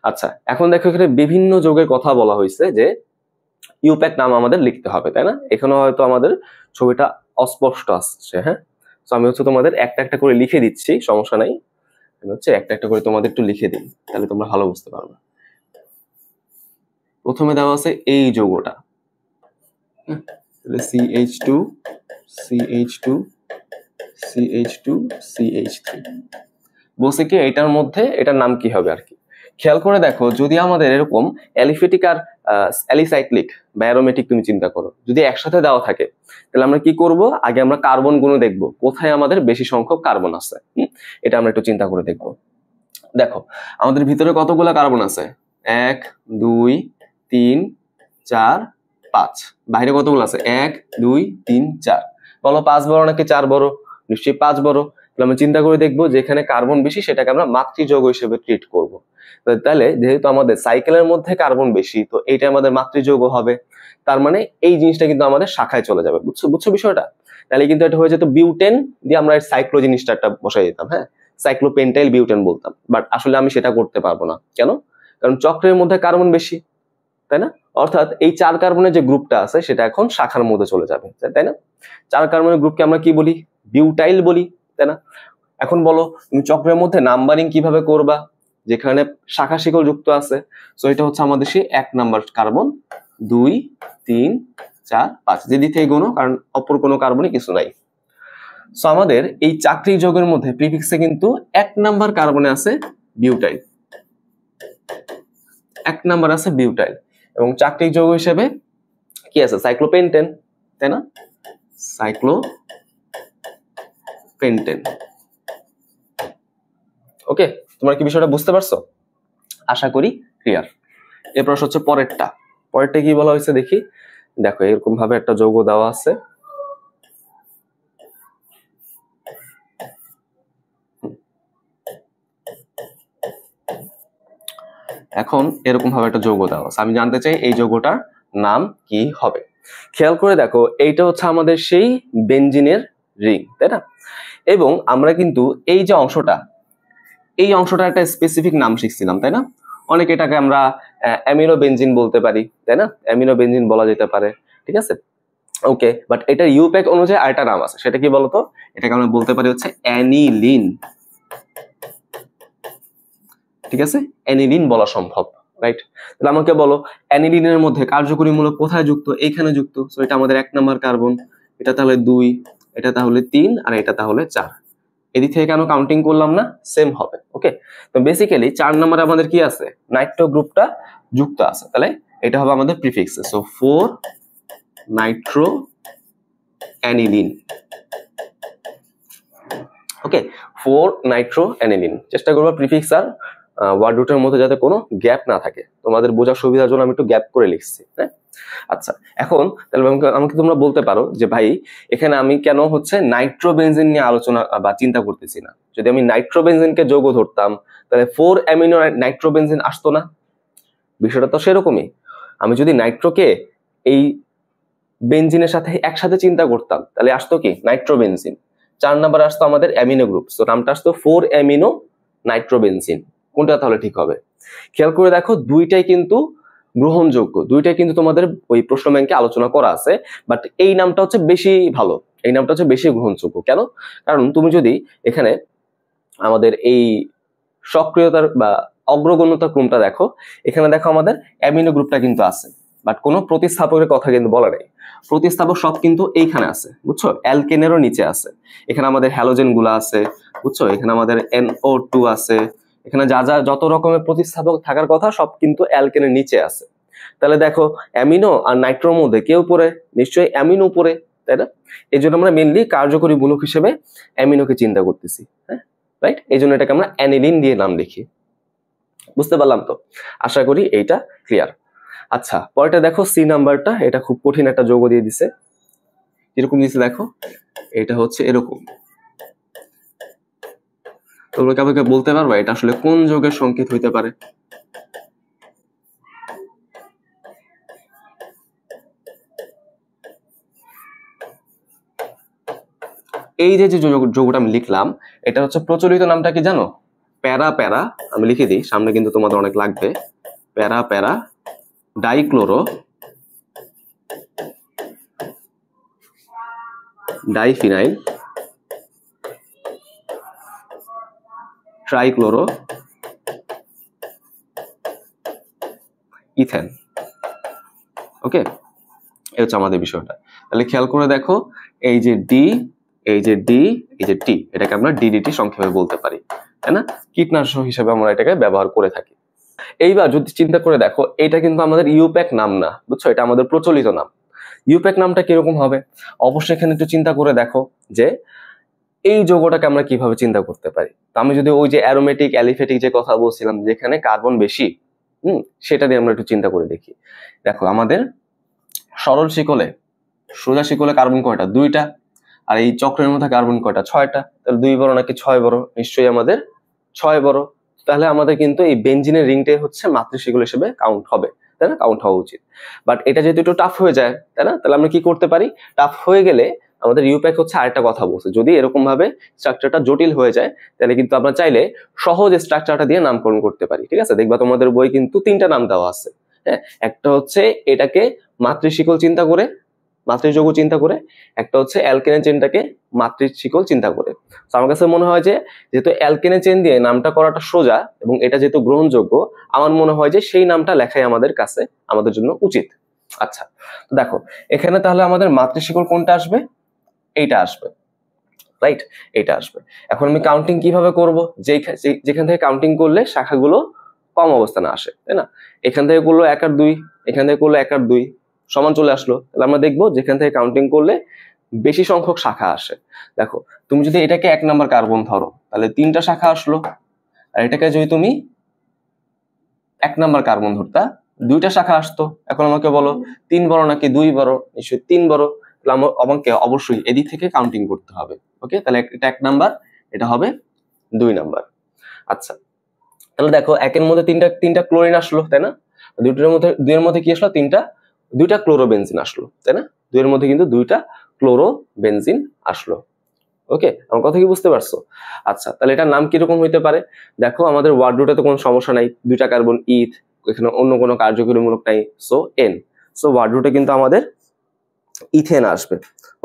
আচ্ছা, এখন দেখো এখানে বিভিন্ন যোগের কথা বলা হয়েছে যে ইউপ্যাক নাম আমাদের লিখতে হবে, তাই না? এখানে হয়তো আমাদের ছবিটা অস্পষ্ট আসছে, হ্যাঁ? তো আমি হচ্ছে তোমাদের একটা একটা করে লিখে দিচ্ছি, সমস্যা নাই। আমি হচ্ছে একটা একটা করে তোমাদের একটু লিখে দিই, তাহলে তোমরা ভালো বুঝতে পারবে। প্রথমে দেওয়া আছে এই যৌগটা, CH2 CH2 CH2 CH3, বলছে কি এটার মধ্যে এটার নাম কি হবে আর কি। খেয়াল করে দেখো, যদি আমাদের এরকম অ্যালিফেটিক আর অ্যালিসাইক্লিক বা অ্যারোমেটিক তুমি চিন্তা করো, যদি একসাথে দেওয়া থাকে, তাহলে আমরা কি করব? আগে আমরা কার্বন গুলো দেখবো, কোথায় আমাদের বেশি সংখ্যক কার্বন আছে, এটা আমরা একটু চিন্তা করে দেখবো। দেখো আমাদের ভিতরে কতগুলো কার্বন আছে? 1 2 3 4 5, বাইরে কতগুলো আছে? 1 2 3 4। বলো 5 বড় নাকি 4 বড়? নিশ্চয়ই 5 বড়। তাহলে আমরা চিন্তা করে দেখবো যেখানে কার্বন বেশি সেটাকে আমরা মাতৃযৌগ হিসেবে ট্রিট করব। তাহলে যেহেতু আমাদের সাইকেলের মধ্যে কার্বন বেশি, তো এইটা আমাদের মাতৃযৌগ হবে। তার মানে এই জিনিসটা কিন্তু আমাদের শাখায় চলে যাবে। বুঝছো বিষয়টা? তাহলে কিন্তু এটা হয়ে যেত বিউটেন দিয়ে আমরা সাইক্লো জিনিসটা একটা বসাই দিতাম, হ্যাঁ, সাইক্লোপেন্টাইল বিউটেন বলতাম। বাট আসলে আমি সেটা করতে পারবো না, কেন? কারণ চক্রের মধ্যে কার্বন বেশি, তাই না? অর্থাৎ এই 4 কার্বনের যে গ্রুপটা আছে সেটা এখন শাখার মধ্যে চলে যাবে, তাই না? 4 কার্বনের গ্রুপকে আমরা কি বলি? বিউটাইল বলি, তাই না? এখন বলো তুমি চক্রের মধ্যে নাম্বারিং কিভাবে করবা, যেখানে শাখা শিকল যুক্ত আছে। সো এটা হচ্ছে আমাদের সেই 1 নাম্বার কার্বন, 2 3 4 5, যেদিক থেকে গুণ, কারণ অপর কোনো কার্বনই কিছু নাই। সো আমাদের এই চাকরি যোগের মধ্যে প্রিফিক্সে কিন্তু 1 নাম্বার কার্বনে আছে বিউটাইল, 1 নাম্বার আছে বিউটাইল, এবং চাকরিক যৌগ হিসেবে কি আছে? সাইক্লোপেন্টেন, তাই না? সাইক্লোপেন্টেন। ওকে, তোমরা কি বিষয়টা বুঝতে পারছো? আশা করি ক্লিয়ার। এরপর হচ্ছে পরেরটা কি বলা হয়েছে দেখি। দেখো এরকম ভাবে একটা যৌগ দেওয়া আছে, এখন এরকম ভাবে একটা যৌগ দেওয়া আছে, আমি জানতে চাই এই যৌগটার নাম কি হবে। খেয়াল করে দেখো, এইটা হচ্ছে আমাদের সেই বেনজিনের রিং, তাই না? এবং আমরা কিন্তু এই যে অংশটা, এই অংশটা একটা স্পেসিফিক নাম শিখছিলাম, তাই না? অনেকে এটাকে আমরা অ্যামিনো বেনজিন বলতে পারি, তাই না? অ্যামিনো বেনজিন বলা যেতে পারে, ঠিক আছে? ওকে, বাট এটা ইউপ্যাক অনুযায়ী আরেকটা নাম আছে, সেটা কি বলতো? এটাকে আমরা বলতে পারি হচ্ছে অ্যানিলিন, ঠিক আছে? অ্যানিলিন বলা সম্ভব, রাইট? তাহলে আমাকে বলো অ্যানিলিনের মধ্যে কার্যকরীমূলক কোথায় যুক্ত? এইখানে যুক্ত। সো এটা আমাদের 1 নাম্বার কার্বন, এটা তাহলে 2, এটা তাহলে 3, আর এটা তাহলে 4। এদিক থেকে কেন কাউন্টিং করলাম না? সেম হবে। ওকে, তো বেসিক্যালি 4 নম্বরে আমাদের কি আছে? নাইট্রো গ্রুপটা যুক্ত আছে, তাহলে এটা হবে আমাদের prefix. So 4 nitro aniline. Okay, 4 nitro aniline. চেষ্টা করবো প্রিফিক্স আর ওয়ার্ড রুটের মধ্যে যাতে কোনো গ্যাপ না থাকে, তোমাদের বোঝার সুবিধার জন্য আমি একটু গ্যাপ করে লিখছি। হ্যাঁ, আচ্ছা এখন তাহলে আমাকে তোমরা বলতে পারো যে ভাই এখানে আমি কেন হচ্ছে নাইট্রোবেনজিন নিয়ে আলোচনা বা চিন্তা করতেছি না? যদি আমি নাইট্রোবেনজিনকে যৌগ ধরতাম তাহলে 4 অ্যামিনো নাইট্রোবেনজিন আসতো না? বিষয়টা তো সেরকমই। আমি যদি নাইট্রোকে এই বেনজিনের সাথে একসাথে চিন্তা করতাম তাহলে আসতো কি নাইট্রোবেনজিন। 4 নাম্বার আসতো আমাদের অ্যামিনো গ্রুপ, তো নামটা আসতো 4 অ্যামিনো নাইট্রোবেনজিন। কোনটা তাহলে ঠিক হবে? খেয়াল করে দেখো দুইটাই কিন্তু গ্রহণযোগ্য, দুইটাই কিন্তু তোমাদের ওই প্রশ্ন ব্যাংকে আলোচনা করা আছে, বাট এই নামটা হচ্ছে বেশি ভালো, এই নামটা হচ্ছে বেশি গ্রহণযোগ্য। কেন? কারণ তুমি যদি এখানে আমাদের এই সক্রিয়তার বা অগ্রগণ্যতা ক্রমটা দেখো, এখানে দেখো আমাদের অ্যামিনো গ্রুপটা কিন্তু আছে, বাট কোনো প্রতিস্থাপকের কথা কিন্তু বলা নেই। প্রতিস্থাপক সব কিন্তু এইখানে আছে, বুঝছো, অ্যালকেনেরও নিচে আছে। এখানে আমাদের হ্যালোজেন গুলা আছে, বুঝছো, এখানে আমাদের NO2 আছে, এখানে যা যা যত রকমের প্রতিস্থাপক থাকার কথা সব কিন্তু অ্যালকেনের নিচে আছে। তাহলে দেখো অ্যামিনো আর নাইট্রোর মধ্যে কে উপরে? নিশ্চয়ই অ্যামিনো উপরে, তাই না? এই জন্য আমরা মেনলি কার্যকরী মূলক হিসেবে অ্যামিনোকে চিন্তা করতেছি। হ্যাঁ, রাইট, এই জন্য এটাকে আমরা অ্যানিলিন দিয়ে নাম লিখি। বুঝতে পারলাম তো? আশা করি এইটা ক্লিয়ার। আচ্ছা, পরেরটা দেখো, সি নাম্বারটা, এটা খুব কঠিন একটা যৌগ দিয়ে দিছে। এরকম দিছে দেখো, এটা হচ্ছে এরকম। তোমরা কাউকে বলতে পারবা এটা আসলে কোন যৌগের সংকেত হইতে পারে? এই যে যৌগটা আমি লিখলাম, এটা হচ্ছে প্রচলিত নামটা কি জানো? প্যারা প্যারা, আমি লিখে দিই, সামনে কিন্তু তোমাদের অনেক লাগবে। প্যারা প্যারা ডাইক্লোরো ডাইফিনাইল ট্রাইক্লোরো ইথেন। ওকে, এই হচ্ছে আমাদের বিষয়টা। তাহলে খেয়াল করে দেখো, এই যে ডি, এই যে ডি, এই যে টি, এটাকে আমরা ডিডিটি সংক্ষেপে বলতে পারি, তাই না? কীটনাশক হিসেবে আমরা এটাকে ব্যবহার করে থাকি। এইবার যদি চিন্তা করে দেখো, এটা কিন্তু আমাদের ইউপ্যাক নাম না, বুঝছো, এটা আমাদের প্রচলিত নাম। ইউপ্যাক নামটা কিরকম হবে? অবশ্যই এখানে একটু চিন্তা করে দেখো যে এই যৌগটাকে আমরা কিভাবে চিন্তা করতে পারি। তো আমি যদি ওই যে অ্যারোমেটিক অ্যালিফেটিক যে কথা বলছিলাম, যেখানে কার্বন বেশি, সেটা দিয়ে আমরা একটু চিন্তা করে দেখি। দেখো আমাদের সরল শিকলে, সোজা শিকলে কার্বন কয়টা? 2টা। আর এই চক্রের মধ্যে কার্বন কয়টা? 6টা। তাহলে 2 বড় নাকি 6 বড়? নিশ্চয়ই আমাদের 6 বড়। তাহলে আমাদের কিন্তু এই বেনজিনের রিংটাই হচ্ছে মাতৃশিকল হিসেবে কাউন্ট হবে, তাই না? কাউন্ট হওয়া উচিত। বাট এটা যেহেতু একটু টাফ হয়ে যায়, তাই না? তাহলে আমরা কি করতে পারি? টাফ হয়ে গেলে আমাদের ইউপ্যাক হচ্ছে আরেকটা কথা বলছে, যদি এরকম ভাবে স্ট্রাকচারটা জটিল হয়ে যায় তাহলে কিন্তু আমরা চাইলে সহজ স্ট্রাকচারটা দিয়ে নামকরণ করতে পারি। ঠিক আছে, দেখবা তোমাদের বই কিন্তু 3টা নাম দেওয়া আছে। হ্যাঁ, একটা হচ্ছে এটাকে মাতৃশিকল চিন্তা করে, মাতৃযৌগ চিন্তা করে, একটা হচ্ছে অ্যালকেনের চেনটাকে মাতৃশিকল চিন্তা করে। তো আমার কাছে মনে হয় যে যেহেতু অ্যালকেনের চেন দিয়ে নামটা করাটা সোজা এবং এটা যেহেতু গ্রহণযোগ্য, আমার মনে হয় যে সেই নামটা লেখাই আমাদের কাছে আমাদের জন্য উচিত। আচ্ছা, দেখো এখানে তাহলে আমাদের মাতৃশিকল কোনটা আসবে? এইটা আসবে, রাইট, এইটা আসবে। এখন আমি কাউন্টিং কিভাবে করব? যেখান থেকে কাউন্টিং করলে শাখাগুলো কম অবস্থানে আসে, তাই না? এখান থেকে করলো 1 আর 2, এখান থেকে করলো 1 আর 2 সমান চলে আসলো। তাহলে আমরা দেখবো যেখান থেকে কাউন্টিং করলে বেশি সংখ্যক শাখা আসে। দেখো তুমি যদি এটাকে 1 নাম্বার কার্বন ধরো তাহলে 3টা শাখা আসলো, আর এটাকে যদি তুমি 1 নাম্বার কার্বন ধরতা 2টা শাখা আসতো। এখন আমাকে বলো 3 বড় নাকি 2 বড়? নিশ্চয়ই 3 বড়। তাহলে আমাকে অবশ্যই এদিক থেকে কাউন্টিং করতে হবে। ওকে, তাহলে এটা 1 নাম্বার, এটা হবে 2 নাম্বার। আচ্ছা, তাহলে দেখো 1 এর মধ্যে তিনটা ক্লোরিন আসলো, তাই না? 2 এর মধ্যে কি আসলো? 2টা ক্লোরোবেনজিন আসলো, তাই না? 2 এর মধ্যে কিন্তু 2টা ক্লোরোবেনজিন আসলো। ওকে, আমার কথা কি বুঝতে পারছো? আচ্ছা, তাহলে এটার নাম কিরকম হইতে পারে? দেখো আমাদের ওয়ার্ড রুটে তো কোনো সমস্যা নাই, 2টা কার্বন ইথ, এখানে অন্য কোনো কার্যকরী মূলক নাই, সো এন। সো ওয়ার্ড রুটে কিন্তু আমাদের ইথেন আসবে।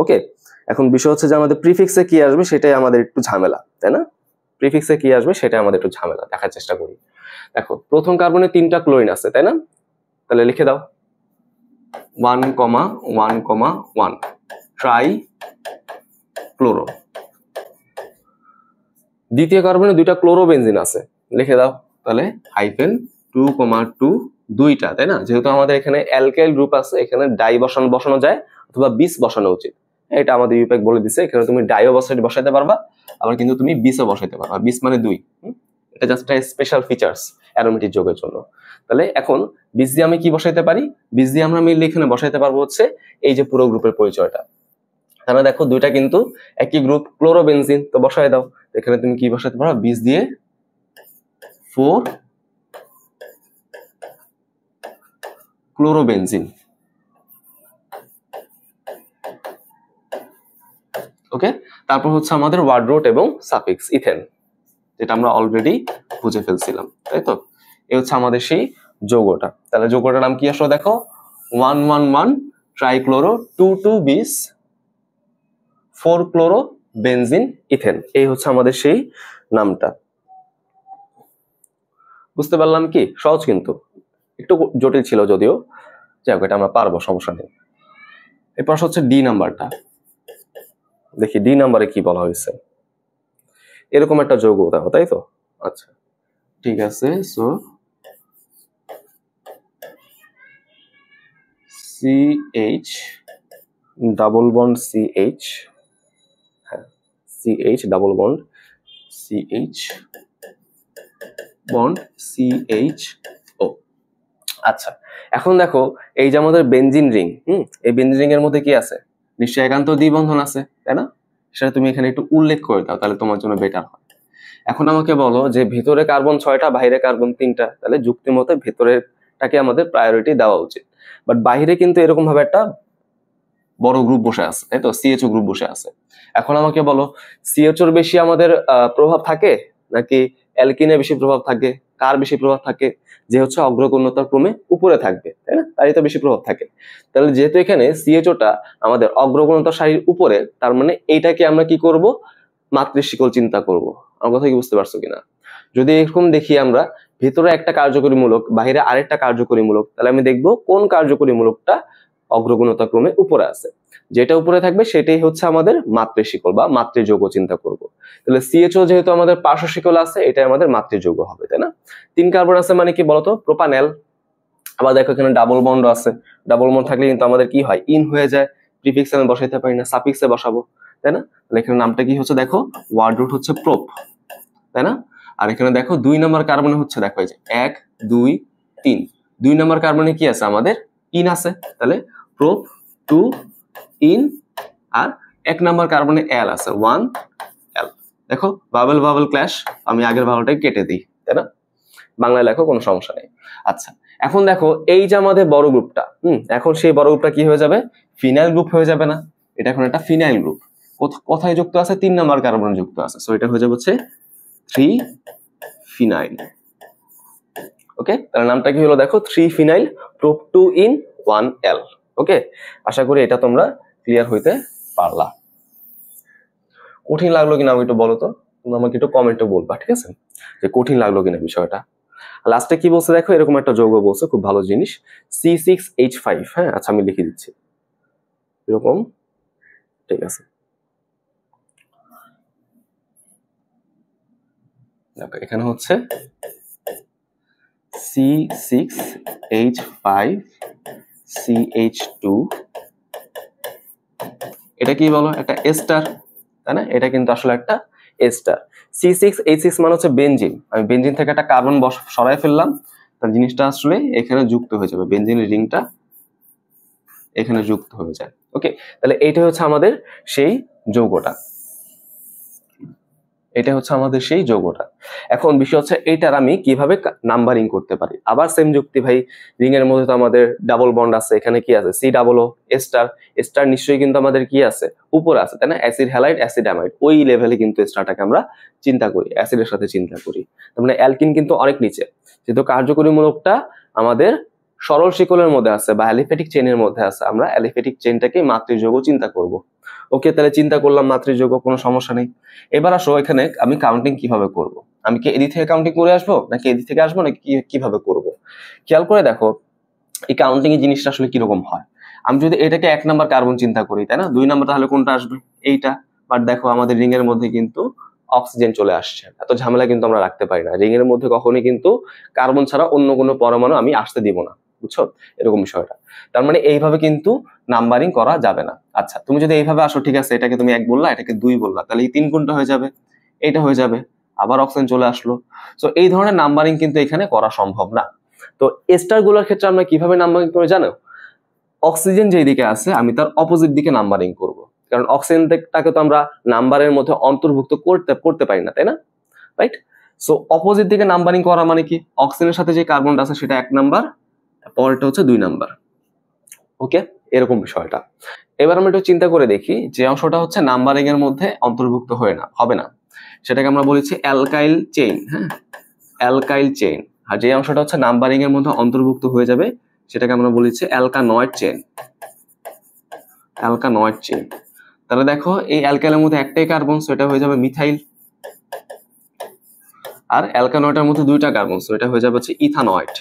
ওকে, এখন বিষয় হচ্ছে যে আমাদের প্রিফিক্সে কি আসবে সেটাই আমাদের একটু ঝামেলা, তাই না? প্রিফিক্সে কি আসবে সেটাই আমাদের একটু ঝামেলা, দেখার চেষ্টা করি। দেখো প্রথম কার্বনে 3টা ক্লোরিন আছে, তাই না? তাহলে লিখে দাও 1,1,1 ট্রাই ক্লোরো। দ্বিতীয় কার্বনে 2টা ক্লোরোবেনজিন আছে, লিখে দাও তাহলে -2,2 2টা, তাই না? যেহেতু আমাদের এখানে অ্যালকাইল গ্রুপ আছে, এখানে ডাই বসানো যায় অথবা বিস বসানো উচিত। এটা আমাদের ইউপ্যাক বলে দিছে, এখানে তুমি ডাইও বসাইতে পারবা, আবার কিন্তু তুমি বিসও বসাইতে পারবা। বিস মানে 2, এটা জাস্ট একটা স্পেশাল ফিচার্স অ্যারোমেটিক যৌগের জন্য। তাহলে এখন বিস দিয়ে আমি কি বসাইতে পারি? বিস দিয়ে আমরা মেইনলি এখানে বসাইতে পারবো হচ্ছে এই যে পুরো গ্রুপের পরিচয়টা। তাহলে দেখো দুইটা কিন্তু একই গ্রুপ, ক্লোরোবেনজিন, তো বসাই দাও। এখানে তুমি কি বসাতে পারো? বিস দিয়ে 4 ক্লোরোবেনজিন। ওকে, তারপর হচ্ছে আমাদের ওয়ার্ড রুট এবং সাফিক্স ইথেন, যেটা আমরা অলরেডি বুঝে ফেলছিলাম, তাই তো? এই হচ্ছে আমাদের সেই যৌগটা। তাহলে যৌগটার নাম কি আসলে দেখো, 111 ট্রাইক্লোরো 22 বিস 4 ক্লোরো বেনজিন ইথেন। এই হচ্ছে আমাদের সেই নামটা। বুঝতে পারলাম কি? সহজ, কিন্তু একটু জটিল ছিল যদিও, যাই হোক এটা আমরা পারবো, সমস্যা নেই। এরপর হচ্ছে ডি নাম্বারটা। দেখি ডি নাম্বারে কি বলা হয়েছে। এরকম একটা যৌগ দেখো, তাই তো? আচ্ছা ঠিক আছে, so CH double bond CH, হ্যাঁ CH double bond CH bond CHO। আচ্ছা এখন দেখো এই যে আমাদের বেনজিন রিং, এই বেনজিন রিং এর মধ্যে কি আছে? নিশ্চয়ই একান্ত দ্বিবন্ধন আছে, তাই না? সেটা তুমি এখানে একটু উল্লেখ করে দাও, তাহলে তোমার জন্য বেটার হয়। এখন আমাকে বলো যে ভেতরে কার্বন 6টা, বাইরে কার্বন 3টা, তাহলে যুক্তি মতে ভেতরেরটাকে আমাদের প্রায়োরিটি দেওয়া উচিত। বাট বাইরে কিন্তু এরকম ভাবে একটা বড় গ্রুপ বসে আছে, তাই তো? CHO গ্রুপ বসে আছে। এখন আমাকে বলো CHOর বেশি আমাদের প্রভাব থাকে নাকি অ্যালকিনে বেশি প্রভাব থাকে? কার বেশি প্রভাব থাকে? যে হচ্ছে অগ্রগণ্যতার ক্রমে উপরে থাকবে, তাই না? তারই তো বেশি প্রভাব থাকে। তাহলে যেহেতু এখানে CHOটা আমাদের অগ্রগণ্যতার সারির উপরে, তার মানে এইটাকে আমরা কি করব? মাতৃশিকল চিন্তা করব। আমার কথা কি বুঝতে পারছো কিনা? যদি এরকম দেখি আমরা ভিতরে একটা কার্যকরী মূলক, বাইরে আরেকটা কার্যকরী মূলক, তাহলে আমি দেখব কোন কার্যকরী মূলকটা অগ্রগণ্যতা ক্রমে উপরে আছে। যেটা উপরে থাকবে সেটাই হচ্ছে আমাদের মাতৃশিকল বা মাতৃযৌগ চিন্তা করব। তাহলে CHO যেহেতু আমাদের পার্শ্বশিকল আছে, এটাই আমাদের মাতৃযৌগ হবে, তাই না? 3 কার্বন আছে মানে কি বলতো? প্রোপানেল। আবার দেখো এখানে ডাবল বন্ড আছে, ডাবল বন্ড থাকলে কিন্তু আমাদের কি হয়? ইন হয়ে যায়। প্রিফিক্স আমি বসাইতে পারি না, সাফিক্সে বসাবো, তাই না? তাহলে এখানে নামটা কি হচ্ছে দেখো, ওয়ার্ড রুট হচ্ছে প্রোপ, তাই না? আর এখানে দেখো 2 নম্বর কার্বনে হচ্ছে, দেখো এই যে 1 2 3, 2 নম্বর কার্বনে কি আছে? আমাদের ইন আছে, তাহলে প্রোপ 2 ইন। আর 1 নম্বর কার্বনে এল আছে, 1 এল। দেখো বাবল বাবল ক্ল্যাশ, আমি আগের বাবলটাই কেটে দিই, তাই না? বাংলায় লেখো, কোনো সমস্যা নেই। আচ্ছা এখন দেখো এই যে আমাদের বড় গ্রুপটা, এখন সেই বড় গ্রুপটা কি হয়ে যাবে? ফিনাইল গ্রুপ হয়ে যাবে না? এটা এখন একটা ফিনাইল গ্রুপ। কোথায় যুক্ত আছে? 3 নম্বর কার্বনে যুক্ত আছে, সো এটা হয়ে যাবে হচ্ছে 3 ফিনাইল। ওকে, তাহলে নামটা কি হলো দেখো, 3 ফিনাইল প্রোপ 2 ইন 1 এল। ওকে, আশা করি এটা তোমরা ক্লিয়ার হইতে পারলা। কঠিন লাগলো কিনা আমি একটু বলো তো, তোমরা আমাকে একটু কমেন্টে বলবা, ঠিক আছে? যে কঠিন লাগলো কিনা বিষয়টা। লাস্টে কি বলছে দেখো, এরকম একটা যৌগ বলছে, খুব ভালো জিনিস, C6H5। হ্যাঁ আচ্ছা আমি লিখে দিচ্ছি এরকম, ঠিক আছে? দেখো এখানে হচ্ছে C6H5 CH2, এটা কি বলো? একটা এস্টার, তাই না? এটা কিন্তু আসলে একটা এস্টার। C6H6 মানে হচ্ছে বেনজিন। আমি বেনজিন থেকে একটা কার্বন সরাই ফেললাম, তার জিনিসটা আসলে এখানে যুক্ত হয়ে যাবে, বেনজিনের রিংটা এখানে যুক্ত হয়ে যায়। ওকে, তাহলে এইটা হচ্ছে আমাদের সেই যৌগটা, এটা হচ্ছে আমাদের সেই যৌগটা। এখন বিষয় হচ্ছে এইটার আমি কিভাবে নাম্বারিং করতে পারি। আবার সেম যুক্তি ভাই, রিং এর মধ্যে তো আমাদের ডাবল বন্ড আছে, এখানে কি আছে? C+O ester. এস্টার নিশ্চয়ই কিন্তু আমাদের কি আছে? উপরে আছে, তাই না? অ্যাসিড হ্যালাইড, অ্যাসিড অ্যামাইড, ওই লেভেলে কিন্তু এস্টারটাকে আমরা চিন্তা করি, অ্যাসিডের সাথে চিন্তা করি। তার মানে অ্যালকিন কিন্তু অনেক নিচে, যেহেতু কার্যকরী মূলকটা আমাদের সরল শিকলের মধ্যে আছে বা অ্যালিফ্যাটিক চেইনের মধ্যে আছে, আমরা অ্যালিফ্যাটিক চেইনটাকে মাতৃযৌগ চিন্তা করব। ওকে, তাহলে চিন্তা করলাম মাতৃযৌগ, কোনো সমস্যা নেই। এবার আসো এখানে আমি কাউন্টিং কিভাবে করব। আমি কি এদিক থেকে কাউন্টিং করে আসবো নাকি এদিক থেকে আসবো নাকি কিভাবে করব? খেয়াল করে দেখো এই কাউন্টিং এর জিনিসটা আসলে কিরকম হয়। আমি যদি এটাকে 1 নাম্বার কার্বন চিন্তা করি, তাই না? 2 নাম্বার তাহলে কোনটা আসবে? এইটা। বাট দেখো আমাদের রিং এর মধ্যে কিন্তু অক্সিজেন চলে আসছে, এত ঝামেলা কিন্তু আমরা রাখতে পারি না। রিং এর মধ্যে কখনোই কিন্তু কার্বন ছাড়া অন্য কোনো পরমাণু আমি আসতে দিব না, বুঝছো এরকম বিষয়টা? তার মানে এইভাবে কিন্তু নাম্বারিং করা যাবে না। আচ্ছা তুমি যদি এইভাবে আসো, ঠিক আছে, এটাকে তুমি 1 বললা, এটাকে 2 বললা, তাহলে এই 3 কোনটা হয়ে যাবে? এটা হয়ে যাবে। আবার অক্সিজেন চলে আসলো। সো এই ধরনের নাম্বারিং কিন্তু এখানে করা সম্ভব না। তো এস্টার গুলোর ক্ষেত্রে আমরা কিভাবে নাম্বারিং করে জানো? অক্সিজেন যেই দিকে আছে আমি তার অপোজিট দিকে নাম্বারিং করব, কারণ অক্সিজেনটাকে তো আমরা নাম্বারের মধ্যে অন্তর্ভুক্ত করতে পারি না, তাই না? রাইট? সো অপোজিট দিকে নাম্বারিং করা মানে কি, অক্সিজেনের সাথে যে কার্বনটা আছে সেটা 1 নাম্বার, পরেরটা হচ্ছে 2 নাম্বার। ওকে, এরকম বিষয়টা। এবার আমরা একটু চিন্তা করে দেখি, যে অংশটা হচ্ছে নাম্বারিং এর মধ্যে অন্তর্ভুক্ত হবে না সেটাকে আমরা বলেছি অ্যালকাইল চেইন। হ্যাঁ, অ্যালকাইল চেইন। আর যে অংশটা হচ্ছে নাম্বারিং এর মধ্যে অন্তর্ভুক্ত হয়ে যাবে সেটাকে আমরা বলেছি অ্যালকানয়েড চেইন। অ্যালকানয়েড চেইন। তাহলে দেখো এই অ্যালকাইলের মধ্যে একটাই কার্বন, সো এটা হয়ে যাবে মিথাইল। আর অ্যালকানয়েডের মধ্যে 2টা কার্বন, সো এটা হয়ে যাবে হচ্ছে ইথানয়েড।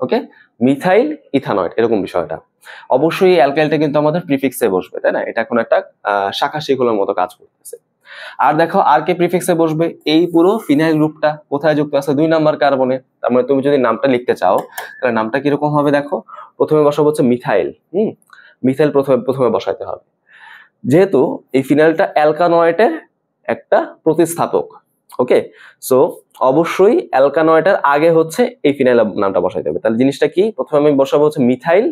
ওকে, মিথাইল ইথানয়েড, এরকম বিষয়টা। অবশ্যই অ্যালকাইলটা কিন্তু আমাদের প্রিফিক্সে বসবে, তাই না? এটা এখন একটা শাখা শিকলের মতো কাজ করতেছে। আর দেখো আর কে প্রিফিক্সে বসবে, এই পুরো ফিনাইল গ্রুপটা কোথায় যুক্ত আছে? 2 নাম্বার কার্বনে। তার মানে তুমি যদি নামটা লিখতে চাও তাহলে নামটা কিরকম হবে দেখো, প্রথমে বসাবো হচ্ছে মিথাইল। মিথাইল প্রথমে বসাইতে হবে, যেহেতু এই ফিনাইলটা অ্যালকানয়েডের একটা প্রতিস্থাপক। ওকে, সো অবশ্যই অ্যালকানয়েডের আগে হচ্ছে এই ফিনাইল নামটা বসাইতে হবে। তাহলে জিনিসটা কি, প্রথমে আমি বসাবো হচ্ছে মিথাইল,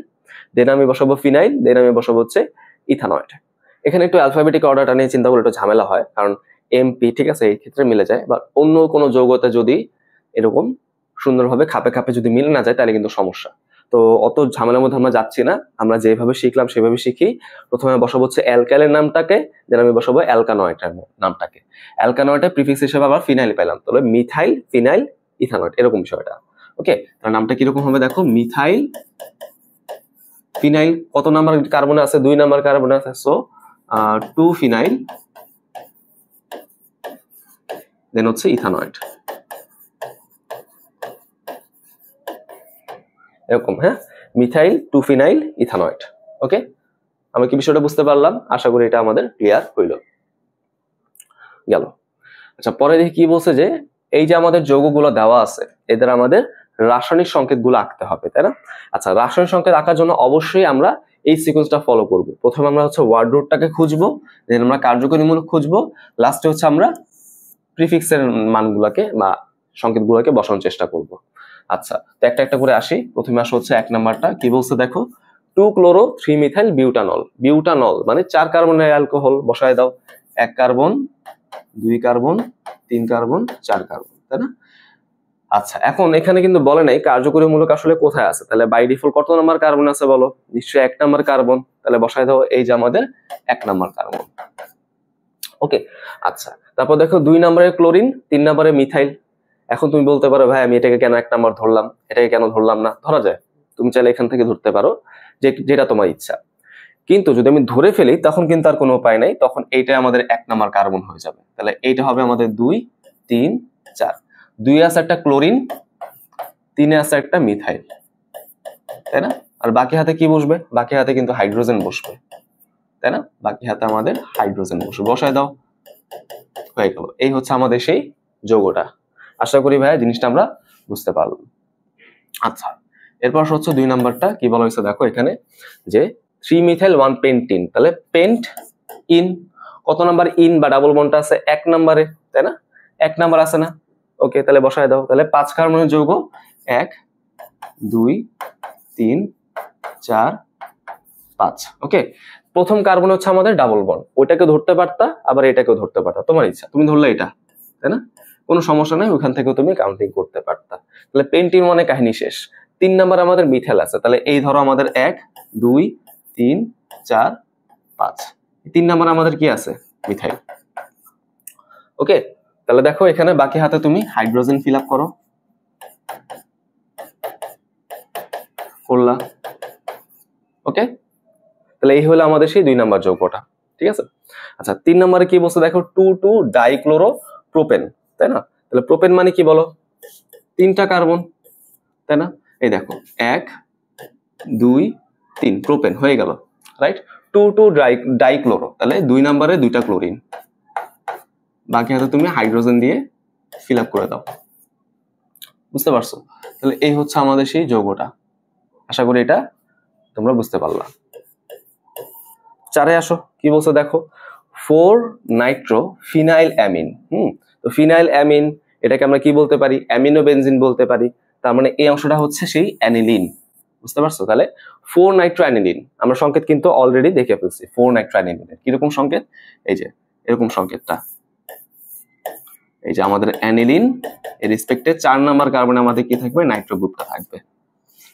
দেন আমি বসাবো ফিনাইল, দেন আমি বসাবো হচ্ছে ইথানয়েড। এখানে একটু অ্যালফাবেটিক অর্ডারটা নিয়ে চিন্তা করলে একটু ঝামেলা হয়, কারণ এমপি ঠিক আছে এই ক্ষেত্রে মিলে যায়, বা অন্য কোনো যৌগতে যদি এরকম সুন্দরভাবে খাপে খাপে যদি মিলে না যায় তাহলে কিন্তু সমস্যা। তো অত ঝামেলার মধ্যে আমরা যাচ্ছি না, আমরা যেভাবে শিখলাম সেভাবে শিখি। প্রথমে বসাবো হচ্ছে অ্যালকাইলের নামটাকে, দেন আমি বসাবো অ্যালকানয়েডের নামটাকে। অ্যালকানয়েডের প্রিফিক্স হিসেবে আবার ফিনাইল পেলাম, তাহলে মিথাইল ফিনাইল ইথানয়েড, এরকম বিষয়টা। ওকে, তার নামটা কিরকম হবে দেখো, মিথাইল ফিনাইল। কত নাম্বার কার্বনে আছে? 2 নাম্বার কার্বনে আছে, সো 2 ফিনাইল, দেন হচ্ছে ইথানয়েড, এরকম। হ্যাঁ, মিথাইল 2 ফিনাইল ইথানয়েড। ওকে, আমরা কি বিষয়টা বুঝতে পারলাম? আশা করি এটা আমাদের ক্লিয়ার হইল। গেল। আচ্ছা, পরে দেখি কি বলছে, যে এই যে আমাদের যৌগগুলো দেওয়া আছে এদের আমাদের রাসায়নিক সংকেতগুলো আঁকতে হবে, তাই না? আচ্ছা, রাসায়নিক সংকেত আঁকার জন্য অবশ্যই আমরা এই সিকোয়েন্সটা ফলো করব। প্রথমে আমরা হচ্ছে ওয়ার্ড রুটটাকে খুঁজবো, দেন আমরা কার্যকরীমূলক খুঁজবো, লাস্টে হচ্ছে আমরা প্রিফিক্সের মানগুলোকে বা সংকেতগুলোকে বসানোর চেষ্টা করব। আচ্ছা, তো একটা একটা করে আসি। প্রথমে আসো হচ্ছে 1 নাম্বারটা, কি বলছে দেখো, 2 ক্লোরো 3 মিথাইল বিউটানল। বিউটানল মানে 4 কার্বনের অ্যালকোহল, বসায় দাও। 1 কার্বন, 2 কার্বন, 3 কার্বন, 4 কার্বন, তাই না? আচ্ছা, এখন এখানে কিন্তু বলে নাই কার্যকরীমূলক আসলে কোথায় আছে, তাহলে বাই ডিফল্ট কত নাম্বার কার্বন আছে বলো? নিশ্চয়ই 1 নাম্বার কার্বন, তাহলে বসায় দাও এই যে আমাদের 1 নাম্বার কার্বন। ওকে, আচ্ছা, তারপর দেখো 2 নম্বরে ক্লোরিন, 3 নম্বরে মিথাইল। এখন তুমি বলতে পারো ভাই আমি এটাকে কেন 1 নাম্বার ধরলাম, এটাকে কেন ধরলাম না? ধরা যায়, তুমি চাইলে এখান থেকে ধরতে পারো, যেটা তোমার ইচ্ছা। কিন্তু যদি আমি ধরে ফেলি তখন কিন্তু আর কোনো উপায় নাই, তখন এইটা আমাদের 1 নাম্বার কার্বন হয়ে যাবে। তাহলে এইটা হবে আমাদের 2, 3, 4। 2 আছে একটা ক্লোরিন, 3 আছে একটা মিথাইল, তাই না? আর বাকি হাতে কি বসবে? বাকি হাতে কিন্তু হাইড্রোজেন বসবে, তাই না? বাকি হাতে আমাদের হাইড্রোজেন বসবে, বসায় দাও, হয়ে গেল। এই হচ্ছে আমাদের সেই যৌগটা। আশা করি ভাইয়া জিনিসটা আমরা বুঝতে পারলাম। আচ্ছা, এরপর হচ্ছে 2 নাম্বারটা কি বলা হয়েছে দেখো এখানে, যে 3 মিথাইল 1 পেন্টিন। তাহলে পেন্ট ইন, কত নাম্বার ইন বা ডাবল বন্ডটা আছে? 1 নাম্বারে, তাই না? 1 নাম্বার আছে না? ওকে, তাহলে বসায় দাও। তাহলে 5 কার্বনের যৌগ, 1, 2, 3, 4, 5। ওকে, প্রথম কার্বন হচ্ছে আমাদের ডাবল বন্ড, ওইটাকে ধরতে পারতা, আবার এটাকেও ধরতে পারতা, তোমার ইচ্ছা, তুমি ধরলে এটা, তাই না? কোনো সমস্যা নাই, ওখান থেকেও তুমি কাউন্টিং করতে পারতা। তাহলে পেন্টিন মানে কাহিনী শেষ। 3 নাম্বার আমাদের মিথাইল আছে, তাহলে এই ধরো আমাদের 1, 2, 3, 4, 5। 3 নাম্বার আমাদের কি আছে? মিথাইল। ওকে, তাহলে দেখো এখানে বাকি হাতে তুমি হাইড্রোজেন ফিল আপ করো, করলা। ওকে, তাহলে এই হলো আমাদের সেই 2 নাম্বার যৌগটা, ঠিক আছে? আচ্ছা, 3 নম্বরে কি বলছে দেখো, 2 ডাইক্লোরো প্রোপেন, তাই না? তাহলে প্রোপেন মানে কি বলো? 3টা কার্বন, তাই না? এই দেখো 1, 2, 3, প্রোপেন হয়ে গেল, রাইট? 2 ডাইক্লোরো, তাহলে 2 নম্বরে 2টা ক্লোরিন, বাকি হাতে তুমি হাইড্রোজেন দিয়ে ফিল আপ করে দাও। বুঝতে পারছো? তাহলে এই হচ্ছে আমাদের সেই যৌগটা। আশা করি এটা তোমরা বুঝতে পারলা। 4-এ আসো, কি বলছো দেখো, 4 নাইট্রো ফিনাইল অ্যামিন। তো ফিনাইল অ্যামিন এটাকে আমরা কি বলতে পারি? অ্যামিনো বেনজিন বলতে পারি। তার মানে এই অংশটা হচ্ছে সেই অ্যানিলিন। বুঝতে পারছো? তাহলে 4 নাইট্রো অ্যানিলিন আমরা সংকেত কিন্তু অলরেডি দেখে ফেলছি। 4 নাইট্রো অ্যানিলিনের কিরকম সংকেত? এই যে এরকম সংকেতটা, এই যে আমাদের অ্যানিলিন এর রেসপেক্টে 4 নাম্বার কার্বনে আমাদের কি থাকবে? নাইট্রো গ্রুপটা থাকবে।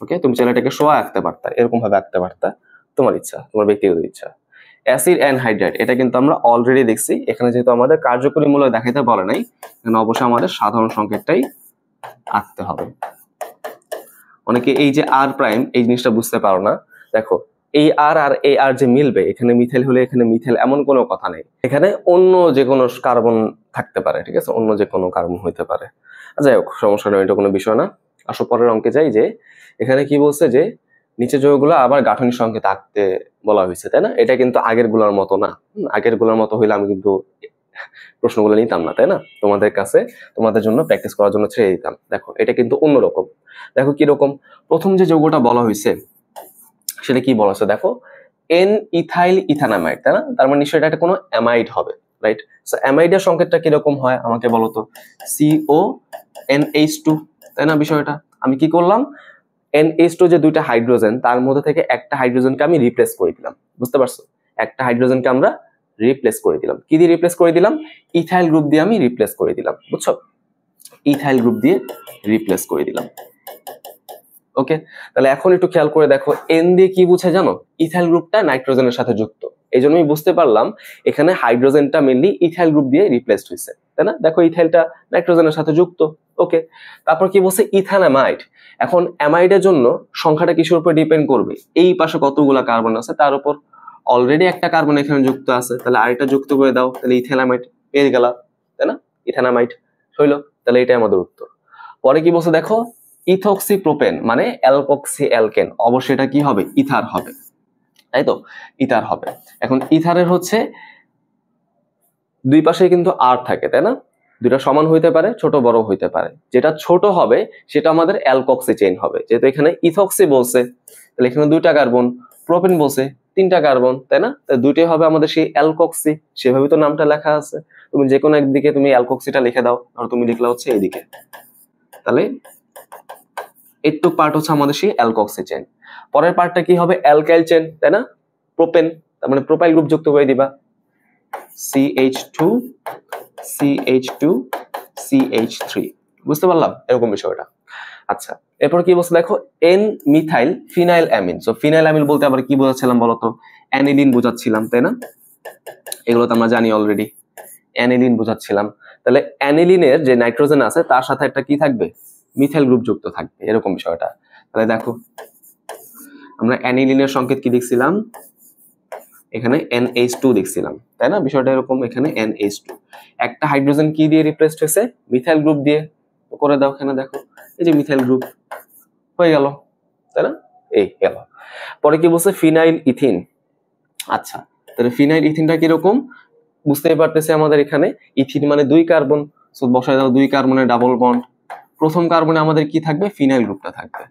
ওকে, তুমি চাইলে এটাকে শোয়া আঁকতে পারতা, এরকম ভাবে আঁকতে পারতা, তোমার ইচ্ছা, তোমার ব্যক্তিগত ইচ্ছা। অ্যাসিড অ্যানহাইড্রাইড এটা কিন্তু আমরা অলরেডি দেখছি। এখানে যেহেতু আমাদের কার্যকরী মূল্য দেখাইতে বলে নাই, এখানে অবশ্যই আমাদের সাধারণ সংকেতটাই আঁকতে হবে। অনেকে এই যে আর প্রাইম এই জিনিসটা বুঝতে পারো না। দেখো এই আর আর এই আর যে মিলবে, এখানে মিথেল হলে এখানে মিথেল এমন কোনো কথা নেই। এখানে অন্য যে কোনো কার্বন থাকতে পারে, ঠিক আছে, অন্য যে কোনো কার্বন হইতে পারে। যাই হোক, সমস্যা নেই, এটা কোনো বিষয় না। আসো পরের অঙ্কে যাই। যে এখানে কি বলছে যে নিচে যৌগগুলো আবার গাঠনিক সংকেত আঁকতে বলা হয়েছে, তাই না? এটা কিন্তু আগের গুলার মতো না। আগের গুলার মতো হইলে আমি কিন্তু প্রশ্নগুলো নিতাম না, তাই না? তোমাদের কাছে, তোমাদের জন্য প্র্যাকটিস করার জন্য ছেড়ে দিতাম। দেখো এটা কিন্তু অন্যরকম। দেখো কিরকম, প্রথম যে যৌগটা বলা হয়েছে সেটা কি বলা হয়েছে? দেখো এন ইথাইল ইথানামাইড, তাই না? তার মানে নিশ্চয়ই এটা কোনো অ্যামাইড হবে, রাইট? সো অ্যামাইডের সংকেতটা কিরকম হয় আমাকে বলো তো? CONH2, তাই না? বিষয়টা আমি কি করলাম, NH2 যে দুইটা হাইড্রোজেন তার মধ্যে থেকে একটা হাইড্রোজেনকে আমি রিপ্লেস করে দিলাম। বুঝতে পারছো? একটা হাইড্রোজেনকে আমরা রিপ্লেস করে দিলাম। কি দিয়ে রিপ্লেস করে দিলাম? ইথাইল গ্রুপ দিয়ে আমি রিপ্লেস করে দিলাম। বুঝছো? ইথাইল গ্রুপ দিয়ে রিপ্লেস করে দিলাম। ওকে, তাহলে এখন একটু খেয়াল করে দেখো, এন দিয়ে কি বুঝে জানো? ইথাইল গ্রুপটা নাইট্রোজেনের সাথে যুক্ত। এই জন্য আমি বুঝতে পারলাম এখানে হাইড্রোজেনটা মেনলি ইথাইল গ্রুপ দিয়ে রিপ্লেসড হয়েছে, তাই না? দেখো ইথাইলটা নাইট্রোজেনের সাথে যুক্ত। ওকে, তারপর কি বলছে? ইথানামাইড। এখন অ্যামাইডের জন্য সংখ্যাটা কিসের উপর ডিপেন্ড করবে? এই পাশে কতগুলা কার্বন আছে তার উপর। অলরেডি একটা কার্বন এখানে যুক্ত আছে, তাহলে আরেকটা যুক্ত করে দাও, তাহলে ইথানামাইড পেয়ে গেলা, তাই না? ইথানামাইড হইলো, তাহলে এটাই আমাদের উত্তর। পরে কি বলছে দেখো, ইথক্সিপ্রোপেন মানে অ্যালকক্সি অ্যালকেন, অবশ্যই এটা কি হবে? ইথার হবে, তাই তো? ইথার হবে। এখন ইথারের হচ্ছে দুই পাশে কিন্তু আর থাকে, তাই না? দুইটা সমান হইতে পারে, ছোট বড় হইতে পারে। যেটা ছোট হবে সেটা আমাদের অ্যালকক্সি চেইন হবে। যেহেতু এখানে ইথক্সি বলছে, তাহলে এখানে দুইটা কার্বন, প্রোপেন বলছে তিনটা কার্বন, তাই না? দুইটাই হবে আমাদের সেই অ্যালকক্সি, সেভাবে তো নামটা লেখা আছে। তুমি যে কোনো একদিকে তুমি অ্যালকক্সিটা লিখে দাও, আর তুমি লিখলা হচ্ছে এইদিকে, তাহলে একটু পার্ট হচ্ছে আমাদের সেই অ্যালকক্সি চেইন। পরের পার্টটা কি হবে? অ্যালকাইল চেইন, তাই না? প্রোপেন, তার মানে প্রোপাইল গ্রুপ যুক্ত করে দিবা, CH2 CH2 CH3। বুঝতে পারলাম এরকম বিষয়টা। আচ্ছা, এরপর কি বলছে দেখো, N methyl phenyl amine. So phenyl amine বলতে আবার কি বোঝাচ্ছিলাম বলতো? অ্যানিলিন বোঝাচ্ছিলাম, তাই না? এগুলো তো আমরা জানি অলরেডি, অ্যানিলিন বোঝাচ্ছিলাম। তাহলে অ্যানিলিনের যে নাইট্রোজেন আছে তার সাথে একটা কি থাকবে? মিথাইল গ্রুপ যুক্ত থাকবে, এরকম বিষয়টা। তাহলে দেখো আমরা অ্যানিলিনের সংকেত কি দেখছিলাম? এখানে NH2 দেখছিলাম, তাই না? বিষয়টা এরকম, এখানে NH2 একটা হাইড্রোজেন কি দিয়ে রিপ্লেসড হয়েছে? মিথাইল গ্রুপ দিয়ে। করে দাও, এখানে দেখো এই যে মিথাইল গ্রুপ হয়ে গেল, তাই না? এই গেল। পরে কি বলছে? Phenyl ethene. আচ্ছা, তাহলে ফিনাইল ইথিনটা কিরকম বুঝতেই পারতেছি। আমাদের এখানে ইথিন মানে দুই কার্বন, সো বসায় দাও দুই কার্বনের ডাবল বন্ড। প্রথম কার্বনে আমাদের কি থাকবে? ফিনাইল গ্রুপটা থাকবে।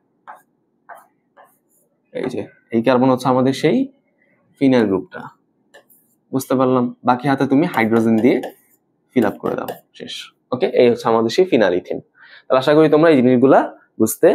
এই যে এই কার্বন হচ্ছে আমাদের সেই ফিনাইল গ্রুপটা। বুঝতে পারলাম? বাকি হাতে তুমি হাইড্রোজেন দিয়ে ফিল আপ করে দাও, শেষ। ওকে, এই হচ্ছে আমাদের সেই ফিনাইল ইথিন। তাহলে আশা করি তোমরা এই জিনিসগুলা বুঝতে